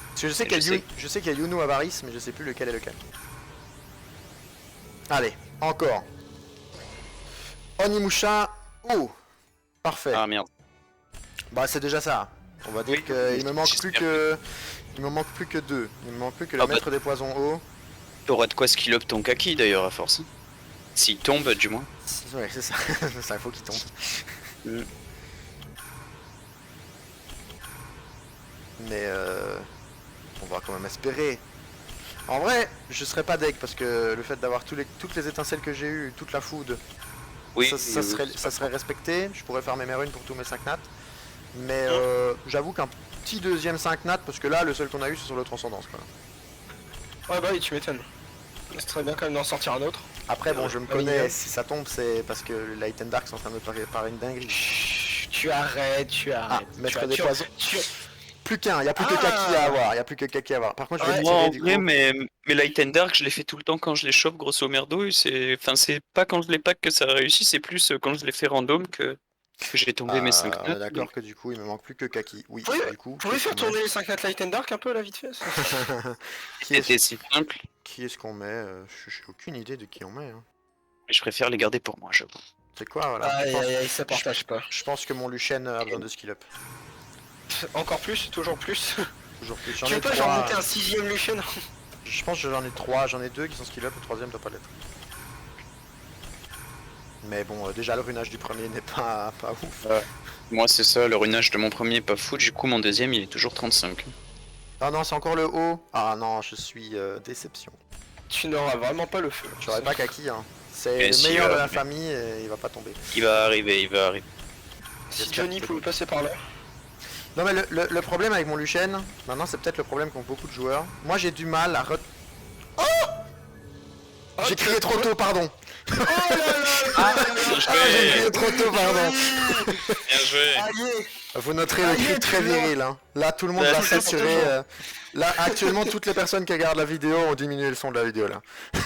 Parce que je sais Mais qu'il y a je je sais qu'il y a Yunu Avaris, mais je sais plus lequel est lequel. Allez, encore. Onimusha. Oh, parfait. Ah merde. Bah c'est déjà ça. On va dire Oui, qu'il me manque j'espère plus que. Il me manque plus que 2. Il me manque plus que le Ah bah. maître des poisons haut. T'auras de quoi skill up ton kaki d'ailleurs à force. S'il tombe du moins. Ouais, c'est ça. C'est ça, il faut qu'il tombe. Mm. Mais on va quand même espérer. En vrai, je serais pas deck parce que le fait d'avoir toutes les étincelles que j'ai eues, toute la food, Oui, ça serait respecté. Je pourrais faire mes runes pour tous mes 5 nats. Mais j'avoue qu'un petit deuxième 5 nats, parce que là, le seul qu'on a eu, c'est sur le transcendance. Quoi. Ouais, bah oui, tu m'étonnes. C'est très bien quand même d'en sortir un autre. Après, bon, je me Ah oui, connais, si ça tombe, c'est parce que le Light and Dark sont en train de me préparer une dinguerie. Chut, tu arrêtes. Ah, maître des poisons. tu- Plus qu'un, il n'y a plus que Ah. Kaki à avoir. Il y a plus que Kaki à avoir. Par contre, je vais Ouais. le Moi tirer en du vrai, coup. mais Light and Dark, je les fais tout le temps quand je les chope, grosso merdo. Et c'est pas quand je les pack que ça réussit, c'est plus quand je les fais random que j'ai tombé mes 5 On est d'accord que du coup, il me manque plus que Kaki. Oui, Oui, du coup. Vous pouvez faire tourner les 5 nattes Light and Dark un peu là vite fait qui est-ce C'était si simple. qui est-ce qu'on met J'ai aucune idée de qui on met. Hein. Mais je préfère les garder pour moi, j'avoue. C'est quoi, voilà. Aïe aïe aïe, ça partage pas. Je pense que mon Luchen a besoin de skill up. Encore plus, toujours plus. Toujours plus. Tu J'en veux ai pas genre 3. monter un 6ème Lucian? Je pense que j'en ai 3. J'en ai 2 qui sont skill up. Le troisième doit pas l'être. Mais bon, déjà le runage du premier n'est pas ouf. Moi, c'est ça, le runage de mon premier est pas fou, du coup, mon deuxième, il est toujours 35. Ah non, c'est encore le haut. Ah non, je suis déception. Tu n'auras vraiment pas le feu. J'aurais pas Kaki, hein. C'est Et le si, meilleur de la mais- famille et il va pas tomber. Il va arriver. Si Johnny pouvait passer par là. Non mais le problème avec mon Luchen, maintenant c'est peut-être le problème qu'ont beaucoup de joueurs. Moi j'ai du mal à J'ai crié trop tôt, pardon. Oh là là. Ah, J'ai crié trop tôt, pardon. Bien joué. Allez. Vous noterez le cri très viril. Hein. Là, tout le monde Là, va c'est s'assurer. toujours. Là, actuellement, toutes les personnes qui regardent la vidéo ont diminué le son de la vidéo là.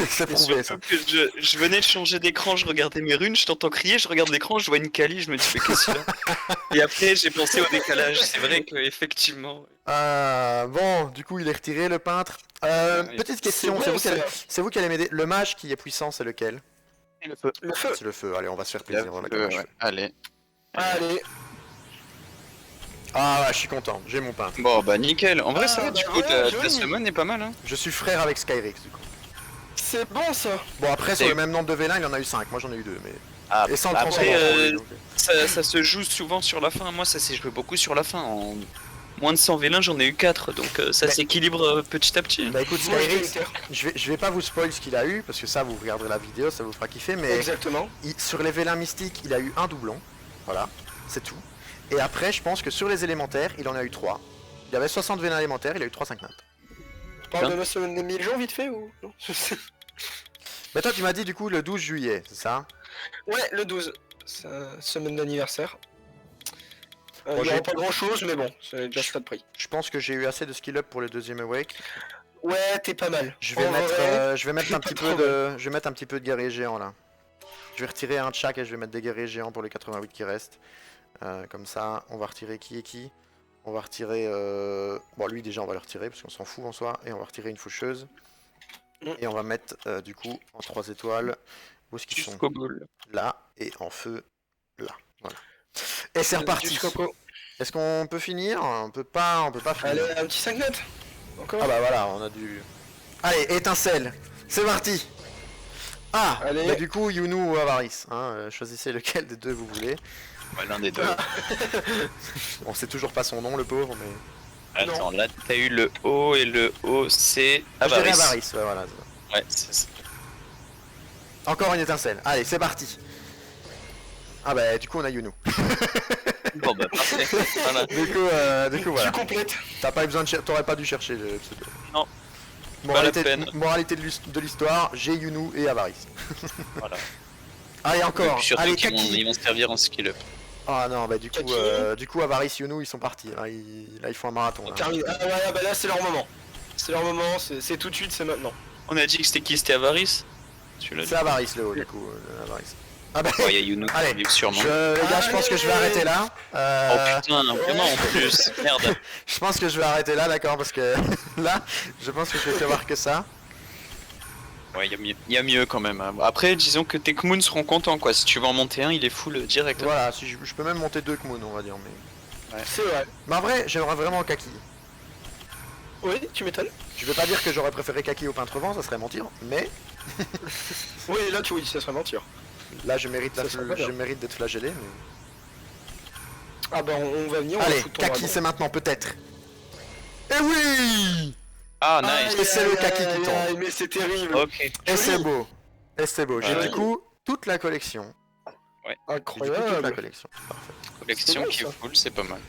C'est Et prouvé ça. surtout que je venais de changer d'écran, je regardais mes runes, je t'entends crier, je regarde l'écran, je vois une Kali, je me dis mais qu'est-ce qu'il y a? Et après j'ai pensé au décalage, c'est vrai que effectivement. Bon, du coup, il est retiré le peintre. Ouais, Petite question, bon, c'est vous qui allez m'aider. Le mage qui est puissant, c'est lequel? Le feu. Le feu. C'est le feu. Allez, on va se faire plaisir. On va mettre le mage feu. Allez. Allez. Ah, ouais, je suis content. J'ai mon peintre. Bon bah nickel, en vrai Ah, ça va, du bah coup ouais, ta joli. summon est pas mal hein. Je suis frère avec Skyrix du coup. C'est bon ça. Bon, après, sur Et- le même nombre de vélins, il en a eu 5. Moi, j'en ai eu 2. Mais... Ah, Et sans le après, transformation, oui, donc, ça se joue souvent sur la fin, moi ça s'est joué beaucoup sur la fin, en moins de 100 vélins j'en ai eu 4, donc ça Mais- s'équilibre petit à petit. Bah écoute, Moi, je Skyrix, l'ai je vais pas vous spoil ce qu'il a eu, parce que ça, vous regarderez la vidéo, ça vous fera kiffer, mais Exactement. sur les vélins mystiques, il a eu un doublon. Voilà, c'est tout. Et après, je pense que sur les élémentaires, il en a eu 3. Il avait 60 vélins élémentaires, il a eu 3 5 nattes. On parle de la semaine des 1000 jours vite fait ou non? Mais toi, tu m'as dit du coup le 12 juillet, c'est ça? Ouais, le 12. C'est semaine d'anniversaire. Bon, Il y j'ai- aura pas grand chose, mais bon, c'est déjà ça de prix. Je pense que j'ai eu assez de skill up pour le deuxième awake. Ouais, t'es pas mal. Je vais En mettre, vrai, je vais mettre j'ai un pas petit trop peu de, je vais mettre un petit peu de guerrier géant là. Je vais retirer un de chaque et je vais mettre des guerriers géants pour les 88 qui restent. Comme ça, on va retirer qui et qui. On va retirer, bon lui déjà on va le retirer parce qu'on s'en fout en soi et on va retirer une faucheuse. Et on va mettre du coup en 3 étoiles. Où est-ce qu'ils sont? Jusqu'au goal. Là et en feu là. Voilà. Et c'est reparti. Du coco. Est-ce qu'on peut finir? On peut pas finir. Allez, un petit 5 notes. Encore. Ah bah voilà, on a dû... Allez, étincelle. C'est parti. Ah, Allez. bah du coup, Yunou ou Avarice. Hein, choisissez lequel des deux vous voulez. Ouais, l'un des deux. On sait toujours pas son nom, le pauvre, mais... Attends, là t'as eu le O et le O c'est Je dirais Avarice. Avarice, ouais, voilà. Ouais, c'est ça. Encore une étincelle. Allez, c'est parti. Ah bah du coup, on a Yunou. Bon bah parfait. Voilà. Du coup, voilà. Tu complètes. T'as pas eu besoin de t'aurais pas dû chercher le pseudo. Non. Moralité, Pas la peine. moralité de l'histoire, j'ai Yunou et Avarice. Voilà. Allez, Et encore. puis surtout Allez, qu'ils Kaki. ils vont servir en skill up. Ah non, bah Kaki. du coup, Avarice, Yunou, ils sont partis. Là, ils font un marathon. On Là. termine. Ah ouais, bah là c'est leur moment. C'est leur moment, c'est tout de suite, c'est maintenant. On a dit que c'était qui? C'était Avarice? Celui-là. C'est Avarice le haut, du coup. Avarice. Ah bah, Ouais, il y a Younou qui allez, arrive sûrement. les gars, je pense que je vais arrêter là. Oh putain, vraiment en plus. Merde. Je pense que je vais arrêter là, d'accord, parce que là, je pense que je vais faire que ça. Ouais, il y a mieux. Il y a mieux quand même. hein. Après, disons que tes Kmoon seront contents quoi. Si tu veux en monter un, il est full direct. Voilà, si je peux même monter 2 Kmoon, on va dire. Mais, C'est vrai. mais en vrai, j'aimerais vraiment Kaki. Oui, tu m'étonnes. Je vais pas dire que j'aurais préféré Kaki au peintre vent, ça serait mentir, mais Oui, là tu oui, ça serait mentir. là, je mérite, Ça serait pas bien. je mérite d'être flagellé. Mais... Ah bah on va venir, on va Allez, foutre ton Kaki, dragon. c'est maintenant, peut-être. Eh oui! Ah, Aïe, nice. Et c'est le aïe, Kaki qui aïe, tombe. aïe, Mais c'est terrible. Ok. Et c'est beau. Et c'est beau. J'ai Ouais. du coup toute la collection. J'ai du coup toute la Incroyable. collection. Parfait. Collection C'est qui bon, est ça. full, c'est pas mal.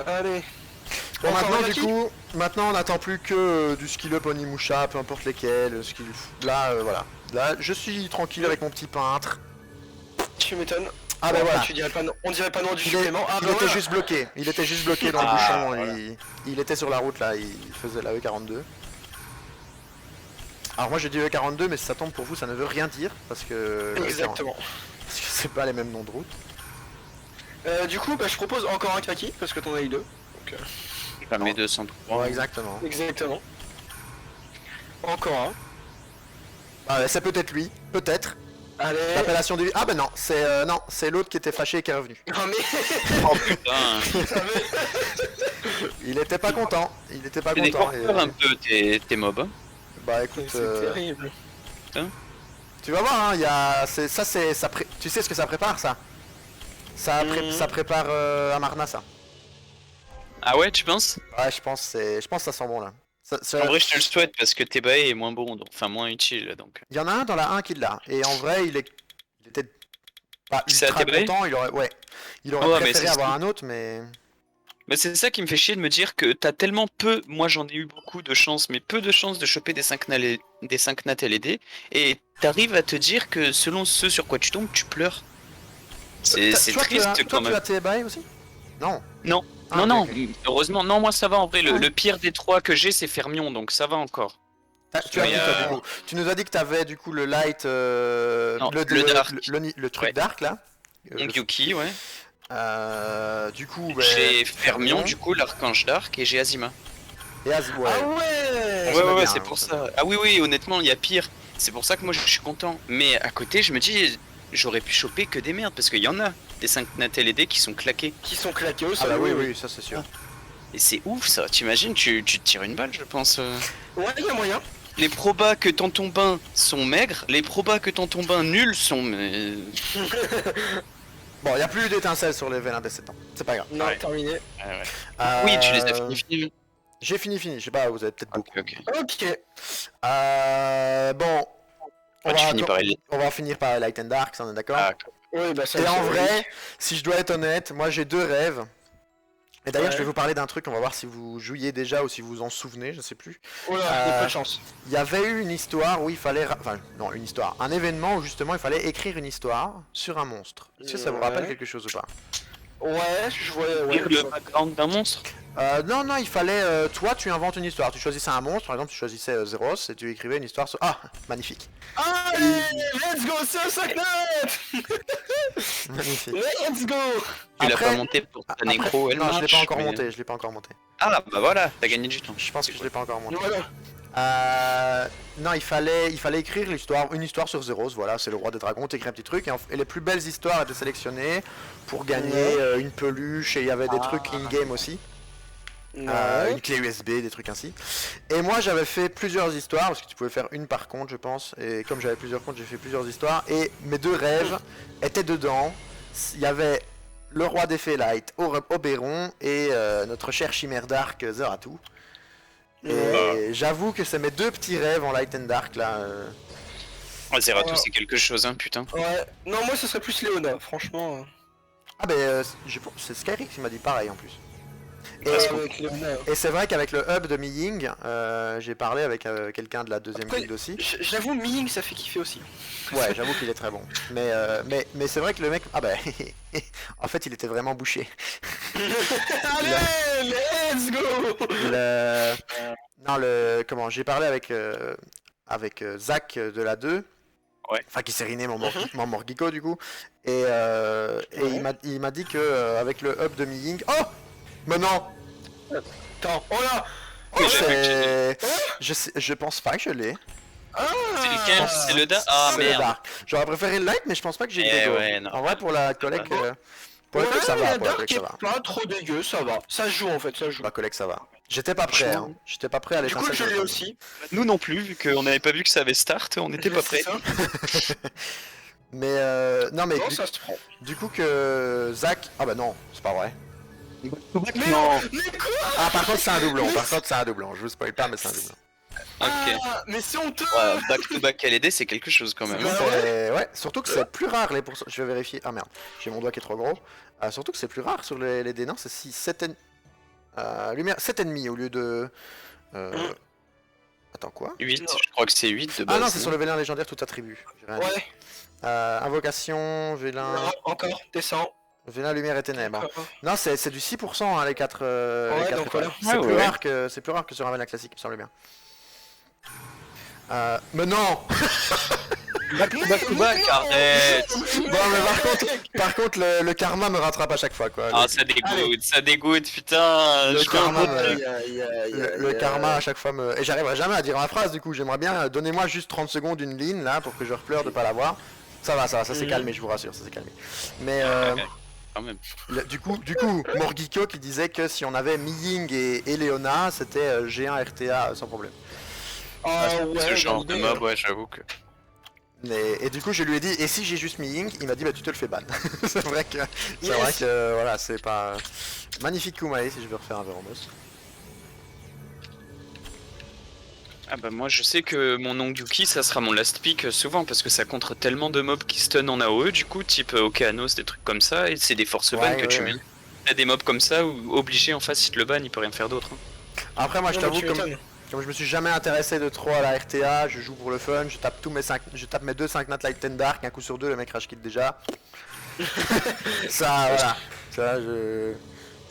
Allez. Bon, Encore maintenant, un du Kaki coup, maintenant on n'attend plus que du skill up Onimusha, peu importe lesquels. Là, voilà. Là, je suis tranquille avec mon petit peintre. Tu m'étonnes. Ah bah voilà. Tu dirais pas non. On dirait pas non du Il, supplément. Ah il bah était voilà. juste bloqué. Il était juste bloqué dans le Ah, bouchon. voilà. Il était sur la route là. Il faisait la E42. Alors moi je dis E42, mais si ça tombe pour vous, ça ne veut rien dire parce que Exactement. parce que c'est pas les mêmes noms de route. Du coup, bah, je propose encore un Kaki parce que t'en as eu deux. Donc, Comme les 203. Ouais, exactement. exactement. Encore un. Ah, c'est peut-être lui, peut-être. Allez. L'appellation du. Ah ben non, c'est l'autre qui était fâché et qui est revenu. Non mais. Oh putain. Il était pas content. Il était pas Tu content. décorpores un peu tes mobs. hein. Bah écoute, C'est terrible. tu vas voir, hein, il y a, tu sais ce que ça prépare ça. Ça prépare Amarna ça. Ah ouais, tu penses? Ouais, je pense que ça sent bon là. En vrai, je te le souhaite parce que tes bails est moins bon, donc- enfin moins utile donc. Il y en a un dans la 1 qui l'a, et en vrai il était pas C'est à ultra Tebae content, il aurait Ouais, mais préféré c'est avoir ça. un autre, mais Mais c'est ça qui me fait chier de me dire que t'as tellement peu, moi j'en ai eu beaucoup de chance, mais peu de chance de choper des 5 nat LED, et t'arrives à te dire que selon ce sur quoi tu tombes, tu pleures. C'est Toi, triste toi, quand tu même. as tes bails aussi? Non. Non, Ah, non, ok, non, ok. heureusement, non, moi ça va en vrai, Ah. le pire des trois que j'ai c'est Fermion, donc ça va encore. Tu as Mais, qui toi du coup? Tu nous as dit que t'avais du coup le light, Non, le dark. le truc Ouais. dark là. Yuki, ouais. Du coup, J'ai Fermion, du coup, l'Archange Dark, et j'ai Azima. Et ouais. Ah ouais. j'aime bien, C'est hein, pour ça. ça. Ah oui, oui, honnêtement, il y a pire. C'est pour ça que moi je suis content. Mais à côté, je me dis, j'aurais pu choper que des merdes, parce qu'il y en a des 5 nat LED qui sont claqués. Qui sont claqués au Ah sol. bah oui, ça c'est sûr. Et c'est ouf ça, t'imagines, tu te tires une balle, je pense. Ouais, il y a moyen. Les probas que dans ton bain sont maigres, les probas que dans ton bain nuls sont. Bon, y a plus d'étincelles sur les vélins des 7 ans. C'est pas grave. Non, Ouais. terminé. Oui, tu les as finis. J'ai fini. Je sais pas, vous avez peut-être beaucoup. Ok. Ok. Bon. Ah, tu finis par elle. On va finir par Light and Dark, ça on est d'accord? Ah, Oui, bah ça. Et en c'est vrai, logique. si je dois être honnête, moi j'ai deux rêves. Et d'ailleurs, Ouais. je vais vous parler d'un truc, on va voir si vous jouiez déjà ou si vous en souvenez, je sais plus. Oh là, il y a Euh, pas de chance. Il y avait eu une histoire où il fallait. Enfin, non, une histoire. Un événement où justement il fallait écrire une histoire sur un monstre. Est-ce que ça vous Ouais. rappelle quelque chose ou pas? Ouais, je vois. Ouais, lire le background d'un monstre. Non, il fallait. Toi, tu inventes une histoire. Tu choisissais un monstre, par exemple, tu choisissais Zeros et tu écrivais une histoire sur. Ah, magnifique. Allez, let's go, c'est un 5 Magnifique. Let's go. Tu l'as Après- pas monté pour ta Après- nécro, elle non, je l'ai pas marche, encore mais- monté. Je l'ai pas encore monté. Ah, bah voilà, t'as gagné du temps. Je pense que je l'ai pas encore monté. Voilà. Non, il fallait écrire l'histoire, une histoire sur Zeros, voilà, c'est le roi des dragons, t'écris un petit truc, et les plus belles histoires étaient sélectionnées pour gagner Ouais. une peluche, et il y avait des trucs in-game aussi, Ouais. une clé USB, des trucs ainsi. Et moi j'avais fait plusieurs histoires, parce que tu pouvais faire une par compte je pense, et comme j'avais plusieurs comptes, j'ai fait plusieurs histoires, et mes deux rêves étaient dedans. Il y avait le roi des fées Light, Oberon, et notre cher chimère Dark, Zeratou. Et j'avoue que c'est mes deux petits rêves en Light and Dark là. Ah, Zeratou, c'est quelque chose, hein, putain. Ouais. Non, moi, ce serait plus Léona, franchement. Ah ben c'est Skyrim qui m'a dit pareil en plus. Et, Avec Léona. et c'est vrai qu'avec le hub de Miying, j'ai parlé avec quelqu'un de la deuxième Après, guilde aussi. J'avoue, Ming, ça fait kiffer aussi. Ouais, j'avoue qu'il est très bon. Mais c'est vrai que le mec, ah ben, en fait il était vraiment bouché. Allez, let's go. Comment, j'ai parlé avec Zach de la 2. Ouais. Enfin qui s'est riné mon Morgico du coup. Et Ouais. il m'a dit que avec le hub de Miying. Oh! Mais non! Attends, oh là. Oui, j'ai vu que Je pense pas que je l'ai. Ah. C'est lequel? C'est le da. Ah C'est le merde. Dark. J'aurais préféré le light, mais je pense pas que j'ai Eh le Go. ouais, non. En vrai, pour la collecte, va. pour la Ouais, collecte, ça va. la Pour la Dark collecte, est ça va. pas trop dégueu, ça va. Ça se joue en fait, ça se joue. Pour la collecte, ça va. J'étais pas prêt, hein. J'étais pas prêt à Du coup, l'étincelle. je l'ai aussi. Nous non plus, vu qu'on n'avait pas vu que ça avait start, on n'était pas C'est prêts. ça. Mais non, mais Non, ça se prend. du coup que Zach. Ah bah non, c'est pas vrai. Non. Mais quoi? Ah, par contre, c'est un doublon. Par contre, c'est un doublon. Je vous spoil pas, mais c'est un doublon. Ok. Ah, mais c'est honteux. Ouais, back to back LED, c'est quelque chose quand même. Ouais. Ouais, surtout que c'est plus rare les pourcentages. Je vais vérifier. Ah merde, j'ai mon doigt qui est trop gros. Surtout que c'est plus rare sur les dés. Non, c'est 6, 7 lumière, 7,5 au lieu de. Attends quoi? 8, je crois que c'est 8 de base. Ah non, c'est sur le vélin légendaire tout attribut. J'ai rien dit. Ouais. Invocation, vélin. Non, encore, descends. Vélin, lumière et ténèbres. Encore. Non, c'est du 6% hein, les 4 Ouais, donc étoiles. voilà. C'est Ouais, plus, ouais. c'est plus rare que sur un vélin classique, il me semble bien. Mais non! Back to back, arrête. Bon, mais par contre le karma me rattrape à chaque fois quoi. Ah, ça dégoûte, putain. Le Je fais un karma beau me- truc. Le karma à chaque fois me. Et j'arriverai jamais à dire ma phrase du coup, j'aimerais bien. Donnez-moi juste 30 secondes d'une ligne là pour que je repleure de pas l'avoir. Ça va, ça s'est calmé, je vous rassure, ça s'est calmé. Mais Ok, quand même. du coup, Morgico qui disait que si on avait Miying et Leona, c'était G1 RTA sans problème. Ah Ce ouais, genre de mais- mob, ouais, j'avoue que. Et du coup, je lui ai dit, et si j'ai juste Miying, il m'a dit, bah tu te le fais ban. c'est vrai que, Yes. voilà, c'est pas. Magnifique Kumae si je veux refaire un Veromos. Ah bah moi je sais que mon Ongyuki ça sera mon last pick souvent parce que ça contre tellement de mobs qui stun en AOE du coup type Okeanos, des trucs comme ça et c'est des force ban Ouais, que ouais, tu ouais. mets. t'as des mobs comme ça où obligé en face, il te le ban, il peut rien faire d'autre. Hein. Après, moi, je Non, mais t'avoue, tu comme, m'étonnes. comme je me suis jamais intéressé de trop à la RTA, je joue pour le fun, je tape mes 2 5 nat Light and Dark, un coup sur deux, le mec rage quitte déjà. Ça, voilà. Ça,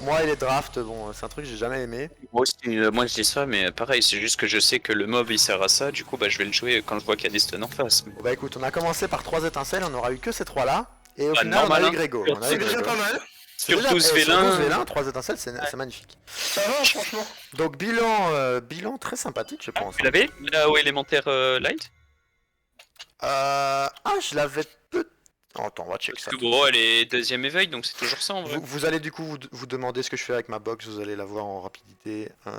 moi et les drafts, bon, c'est un truc que j'ai jamais aimé. Moi aussi, moi je dis ça, mais pareil, c'est juste que je sais que le mob il sert à ça, du coup bah je vais le jouer quand je vois qu'il y a des stuns en face. Bon, bah écoute, on a commencé par 3 étincelles, on aura eu que ces 3 là. Et au Ah, final, normal, on a eu hein. Grégo. On a C'est eu déjà Grégo. pas mal. C'est déjà- Sur 12 sur 12 vélins. vélins, 3 étincelles, c'est magnifique. Ça va, franchement. Donc bilan très sympathique, je pense. Tu l'avais là au élémentaire light? Ah, je l'avais peu... Attends, on va check Parce ça. que tout de bon, suite. elle est deuxième éveil, donc c'est toujours ça en vrai. Vous allez du coup vous demander ce que je fais avec ma box, vous allez la voir en rapidité. Vous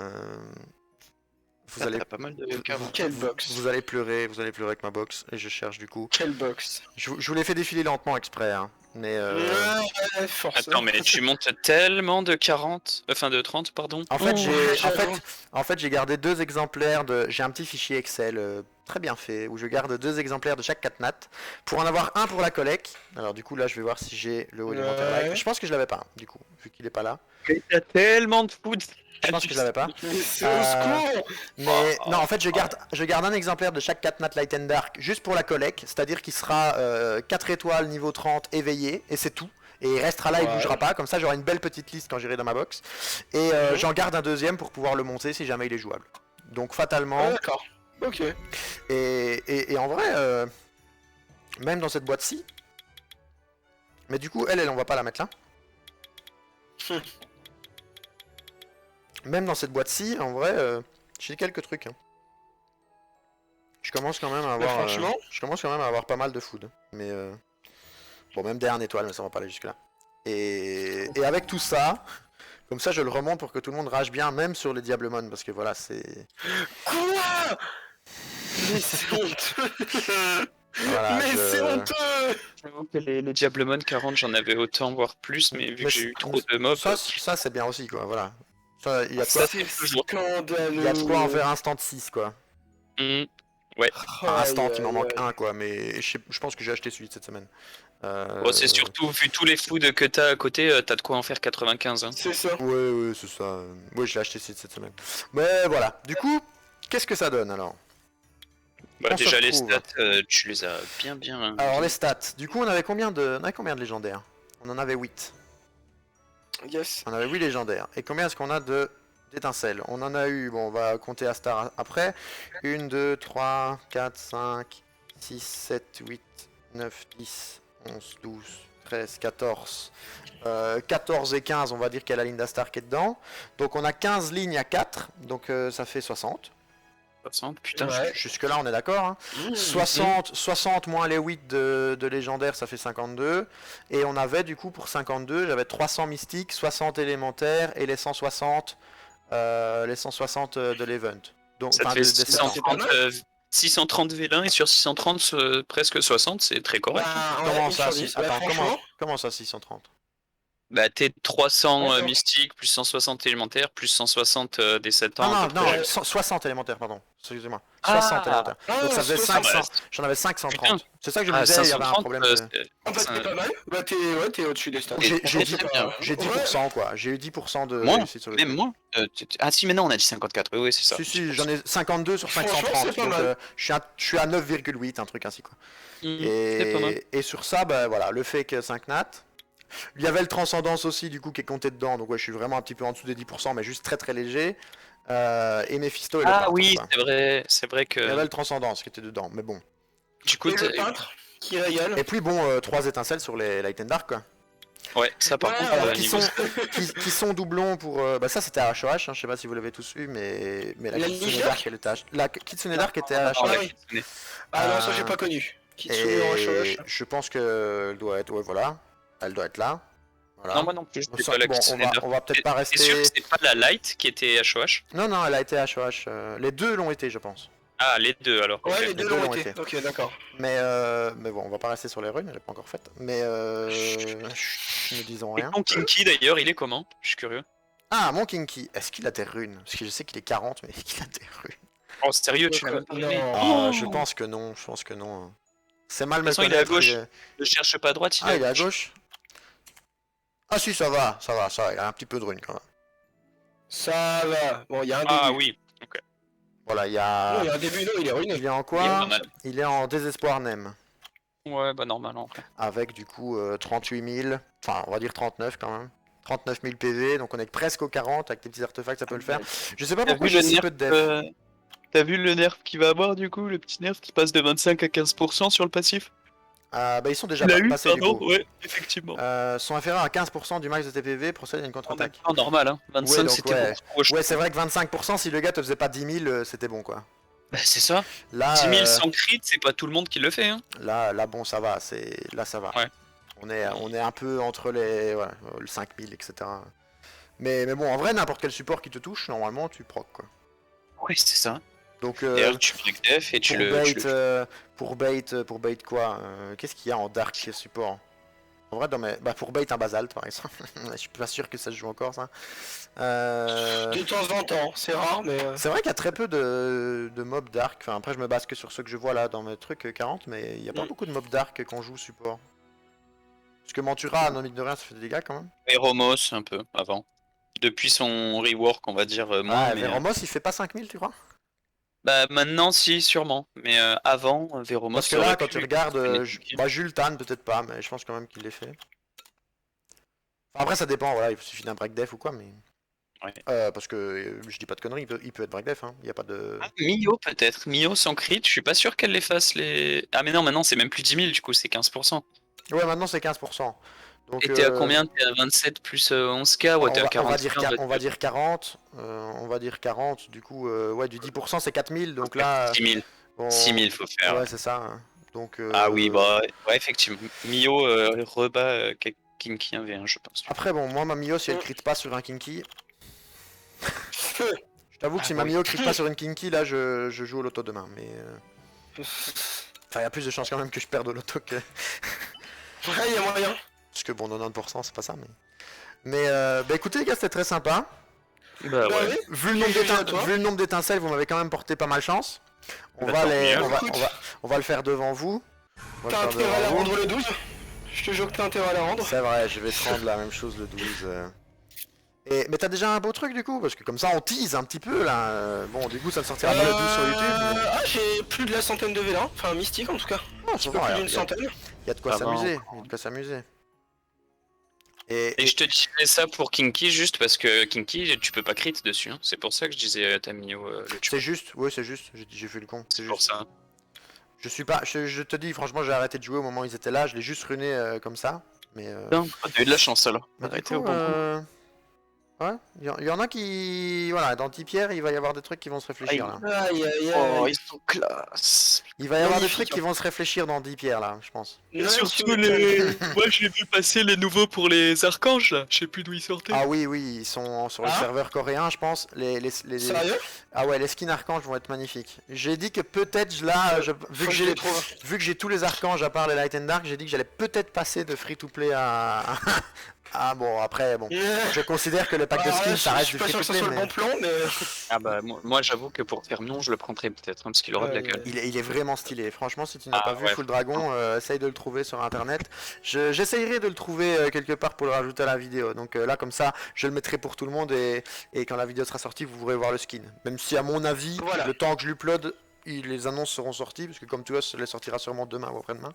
Ah, allez... t'as pas mal de vous- cartes. Quelle vous- box. vous allez pleurer avec ma box, et je cherche du coup. Quelle box. Je vous l'ai fait défiler lentement exprès, hein. Mais Ouais, force. Attends, mais tu montes tellement de 40, enfin de 30, pardon. En fait, Oh, j'avoue. j'ai gardé 2 exemplaires de. J'ai un petit fichier Excel très bien fait où je garde 2 exemplaires de chaque 4 nat pour en avoir un pour la collecte. Alors du coup là, je vais voir si j'ai le haut élémentaire Ouais. light. Je pense que je l'avais pas, du coup, vu qu'il est pas là. T'as tellement de food. Je pense que je l'avais pas. Mais c'est au Euh, secours. Mais non, en fait, je garde un exemplaire de chaque 4 nat light and dark juste pour la collecte, c'est-à-dire qu'il sera 4 étoiles niveau 30 éveillé et c'est tout. Et il restera là, il Ouais. bougera pas, comme ça j'aurai une belle petite liste quand j'irai dans ma box. Et j'en garde un deuxième pour pouvoir le monter si jamais il est jouable. Donc fatalement, Ah, d'accord. Ok. et en vrai, même dans cette boîte-ci, mais du coup, on va pas la mettre là. Même dans cette boîte-ci, en vrai, j'ai quelques trucs. Hein. Je commence quand même à avoir, franchement. je commence quand même à avoir pas mal de food. Mais bon, même des 1 étoile, mais ça va pas aller jusque là. Et avec tout ça, comme ça, je le remonte pour que tout le monde rage bien, même sur les Diablemon, parce que voilà, c'est. Quoi? Mais c'est honteux. Voilà, Mais c'est honteux. J'avoue que les Diablemon 40, j'en avais autant, voire plus, mais vu Mais que j'ai eu trop de mobs. Ça c'est bien aussi, quoi. Voilà. Ça, il y a de Ça, quoi, c'est C'est toujours. scandaleux. il y a de quoi en faire instant 6, quoi. Hmm. Enfin, instant, il m'en Aïe, manque aïe, un, quoi. Mais je pense que j'ai acheté celui de cette semaine. Bon, c'est surtout, vu tous les foods que t'as à côté, t'as de quoi en faire 95. Hein. C'est ça. Ouais, c'est ça. Ouais, je l'ai acheté celui de cette semaine. Mais voilà. Du coup, qu'est-ce que ça donne alors? Bah, On se déjà, les retrouve. stats, tu les as bien. Alors, les stats. Du coup, on avait combien de légendaires? On en avait 8. Yes. On avait 8 légendaires. Et combien est-ce qu'on a d'étincelles? On en a eu, bon, on va compter à Star après. 1, 2, 3, 4, 5, 6, 7, 8, 9, 10, 11, 12, 13, 14. 14 et 15, on va dire qu'il y a la ligne d'Astar qui est dedans. Donc on a 15 lignes à 4, donc ça fait 60. 60, putain. Ouais. Jusque-là, on est d'accord. Hein. Mmh. 60 moins les 8 de légendaires, ça fait 52. Et on avait du coup pour 52, j'avais 300 mystiques, 60 élémentaires et les 160, de l'event. Donc, Ça te enfin, fait des 630, 630 vélins et sur 630, presque 60, c'est très correct. Bah, ouais, Comment une ça, sur dix. Attends, Franchement, comment ça 630? Bah, t'es 300 D'accord. mystiques, plus 160 élémentaires, plus 160 des 7 ans. Non, à non, peu non, près. 60 élémentaires, pardon. Excusez-moi. Ah. 60 élémentaires. Donc ça faisait 60. 500. J'en avais 530. C'est ça que je me Ah, disais, il y avait un 530, problème de... en fait, c'est pas mal. Bah, t'es au-dessus des stats. J'ai très, dit- très bien. J'ai 10%, quoi. J'ai eu 10% de Moins, réussite sur le même truc. moins. Ah si, maintenant on a dit 54, oui, c'est ça. Si, si, j'en ai 52 sur Franchement, 530. c'est pas Donc mal. je suis à 9,8, un truc ainsi, quoi. C'est pas mal. Et sur ça, bah voilà, le fait que 5 nat. Il y avait le transcendance aussi, du coup, qui est compté dedans. Donc ouais, je suis vraiment un petit peu en dessous des 10%, mais juste très très léger. Et Mephisto et le Ah peintre, oui, quoi. c'est vrai Il y avait que le transcendance qui était dedans, mais bon. du coup, Et le peintre qui régale. Et puis bon, 3 étincelles sur les Light and Dark, quoi. ouais, ça par Ouais, contre, alors, qui, niveau- sont, qui sont doublons pour... bah ça c'était à HOH, hein, je sais pas si vous l'avez tous eu, mais la La Kitsune Niger Dark elle était à... La Kitsune Dark était à Ah, HOH. la oui. Kitsune. Ah non, ça j'ai pas connu. Kitsune en Et HOH. je pense que elle doit être... Ouais, voilà. Elle doit être là. Voilà. Non, moi non plus, je Bon, sais pas la Kitsune Dark. on va peut-être pas T'es sûr rester... que c'est pas la Light qui était HOH? Non, non, elle a été à HOH. Les deux l'ont été, je pense. Ah, les deux alors. Ouais, ok. les deux deux l'ont l'ont été. été. Ok, d'accord. Mais bon, on va pas rester sur les runes, elle est pas encore faite. Mais chut, ne disons Et rien. ton Kinky d'ailleurs, il est comment? Je suis curieux. Ah, mon Kinky, est-ce qu'il a des runes? Parce que je sais qu'il est 40, mais est-ce qu'il a des runes? Oh, sérieux, tu l'as même pas Non. vu? Ah, je pense que non, hein. C'est mal De me toute façon, il est à connaître. gauche. Ne cherche pas à droite, Ah, il est à gauche. Ah si, ça va, il y a un petit peu de rune quand même. Ça va. Bon, il y a un début. Ah oui. Voilà, il y Non, il y a... a un début, non, il est ruiné. Il est en Il est quoi? normal. Il est en désespoir Nem. Ouais, bah normal en vrai. Avec du coup 38 000, enfin on va dire 39 quand même. 39 000 PV, donc on est presque aux 40, avec des petits artefacts ça peut le faire. Je sais pas T'as pourquoi vu j'ai le si nerf peu de def. T'as vu le nerf qu'il va avoir du coup, le petit nerf qui passe de 25 à 15% sur le passif? Bah ils sont déjà Tu l'as eu, passés du pardon? coup. Ouais, effectivement. Sont inférieurs à 15% du max de TPV, procède à une En même contre-attaque. temps, normal, hein. Ouais, 25 donc c'était ouais. beaucoup trop, je Ouais, c'est trouve. vrai que 25%, si le gars te faisait pas 10 000, c'était bon quoi. Bah c'est ça. Là, 10 000 sans crit, c'est pas tout le monde qui le fait, hein. là bon, ça va, là ça va. Ouais. On est un peu entre les, ouais, le 5000, etc. Mais bon, en vrai, n'importe quel support qui te touche, normalement, tu proc quoi. Ouais, c'est ça. Donc, D'ailleurs, tu break def et tu pour bait quoi qu'est-ce qu'il y a en dark support? En vrai, bah, pour bait un basalt par exemple. Je suis pas sûr que ça se joue encore ça. De temps en temps, c'est rare, mais. C'est vrai qu'il y a très peu de mobs dark. Enfin, après, je me base que sur ceux que je vois là dans mes trucs 40, mais il y a pas beaucoup de mobs dark qu'on joue support. Parce que Mantura, non, mine de rien, ça fait des dégâts quand même. Veromos un peu avant. Depuis son rework, on va dire moins, Ah, mais Veromos, il fait pas 5000, tu crois? bah maintenant si sûrement, mais avant Veromos Parce que aurait là, quand pu tu regardes, magnifique. bah, Jules Tan, peut-être pas, mais je pense quand même qu'il les fait. Enfin, après, ça dépend, voilà, il suffit d'un break def ou quoi, mais. Ouais. Parce que je dis pas de conneries, il peut être break def, hein. Il y a pas de. Ah, Mio peut-être, Mio sans crit, je suis pas sûr qu'elle les fasse les. Ah mais non, maintenant c'est même plus 10 000 du coup, c'est 15%. Ouais, maintenant c'est 15%. Donc, Et t'es à combien? T'es à 27 plus 11K? Ouais, t'es à on va 40. dire, on va dire 40. On va dire 40. Du coup, ouais, du 10%, c'est 4000. Donc là, 6 000. bon, 6 000 faut faire. ouais, c'est ça, hein. Donc, Ah oui, bah ouais, effectivement. Mio rebat Kinky 1v1, je pense. après, bon, moi, ma Mio, si elle crit pas sur un Kinky. Je t'avoue que Ah si bah ma oui. Mio crit pas sur une Kinky, là, je joue au loto demain. Mais. Enfin, il y a plus de chances quand même que je perde au loto que. Ouais, il y a moyen. Parce que bon, 90%, c'est pas ça, mais. Mais, bah écoutez, les gars, c'était très sympa. Bah Bah ouais. oui. Vu le nombre d'étincelles, vous m'avez quand même porté pas mal chance. On Bah, va tant les, mieux. on va le faire devant vous. On va T'as le faire intérêt à la devant vous. rendre le 12. Je te jure que t'as intérêt à la rendre. C'est vrai, je vais te rendre la même chose le 12. Mais t'as déjà un beau truc du coup, parce que comme ça on tease un petit peu là. Bon, du coup ça ne sortira pas le 12 sur YouTube. Mais... Ah, j'ai plus de la centaine de vélins. Enfin, mystique en tout cas. Non, Un c'est peu bon, plus il d'une centaine. y a de quoi Ça va, s'amuser. hein. Il y a de quoi s'amuser. Et je te disais ça pour Kinky juste parce que Kinky, tu peux pas crit dessus. Hein. C'est pour ça que je disais t'as mis le tueur. C'est juste, ouais, c'est juste. J'ai fait le con. C'est C'est pour juste. ça. Je suis pas. Je te dis, franchement, j'ai arrêté de jouer au moment où ils étaient là. Je l'ai juste runé comme ça. Mais. Putain, t'as eu de la chance alors. Mais du Arrêtez coup, au bon coup. ouais, il y en a qui. Voilà, dans 10 pierres, il va y avoir des trucs qui vont se réfléchir là. Aïe aïe Oh, aïe. ils sont classe. Il va y avoir des Magnifique, trucs qui vont se réfléchir dans 10 pierres là, je pense. Et Ouais, surtout tu les. Moi j'ai vu passer les nouveaux pour les archanges là. Je sais plus d'où ils sortaient. Ah oui, oui, ils sont sur le Ah. serveur coréen, je pense. Sérieux? Ah ouais, les skins archanges vont être magnifiques. J'ai dit que peut-être là, vu Faut que je les trouve. vu que j'ai tous les archanges à part les Light and Dark, j'ai dit que j'allais peut-être passer de free to play à. Ah bon, après, bon. Je considère que le pack de skins, ça reste Je suis du pas free sûr to que ça play, soit le mais bon plan, mais. Ah bah moi j'avoue que pour faire non je le prendrais peut-être hein, parce qu'il aura de la gueule. il est vraiment stylé. Franchement, si tu n'as Ah pas vu ouais. Full Dragon, essaye de le trouver sur internet. J'essayerai de le trouver quelque part pour le rajouter à la vidéo. Donc là, comme ça, je le mettrai pour tout le monde et quand la vidéo sera sortie, vous pourrez voir le skin. Même si, à mon avis, Voilà. le temps que je l'upload, les annonces seront sorties. Parce que, comme tu vois, ça les sortira sûrement demain ou après-demain.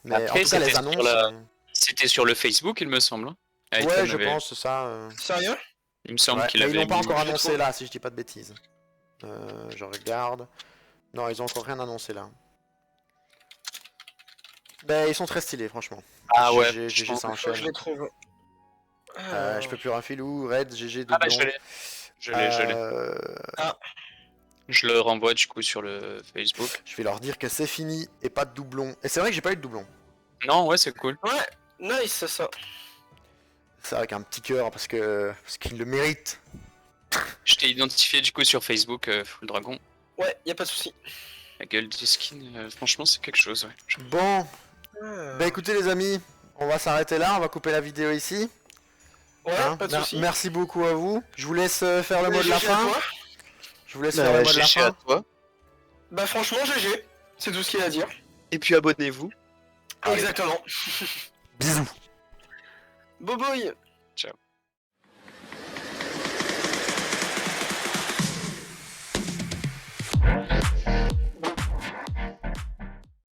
Mais Après, en tout cas, les c'était sur annonces. la- C'était sur le Facebook il me semble. Hein. Ayton Ouais, je avait- pense, c'est ça. Sérieux? Il me semble Ouais, qu'il mais avait ils l'ont pas mis- encore je le annoncé trouve. là, si je dis pas de bêtises. Je regarde. Non, ils ont encore rien annoncé là. Ben, ils sont très stylés, franchement. Ah ouais. GG, je pense- ça Faut que je enchaîne. les trouve. Je peux plus un filou, Red, GG, Ah bah doublon. je l'ai. Je l'ai. Je le renvoie du coup sur le Facebook. Je vais leur dire que c'est fini et pas de doublon. Et c'est vrai que j'ai pas eu de doublon. Non ouais c'est cool. Ouais, nice, c'est ça. C'est avec un petit cœur parce qu'ils le méritent. Je t'ai identifié du coup sur Facebook Full Dragon. Ouais, y a pas de souci. La gueule du skin, franchement c'est quelque chose ouais. Bon, Ouais, bah écoutez les amis, on va s'arrêter là, on va couper la vidéo ici. Hein, pas de souci. merci beaucoup à vous. Je vous laisse faire le mot de la GG à fin. toi. Je vous laisse faire le mot de la GG à fin. toi. Bah franchement, GG. C'est tout ce qu'il y a à dire. Et puis abonnez-vous. Allez. Exactement. Bisous. Boboy. Ciao.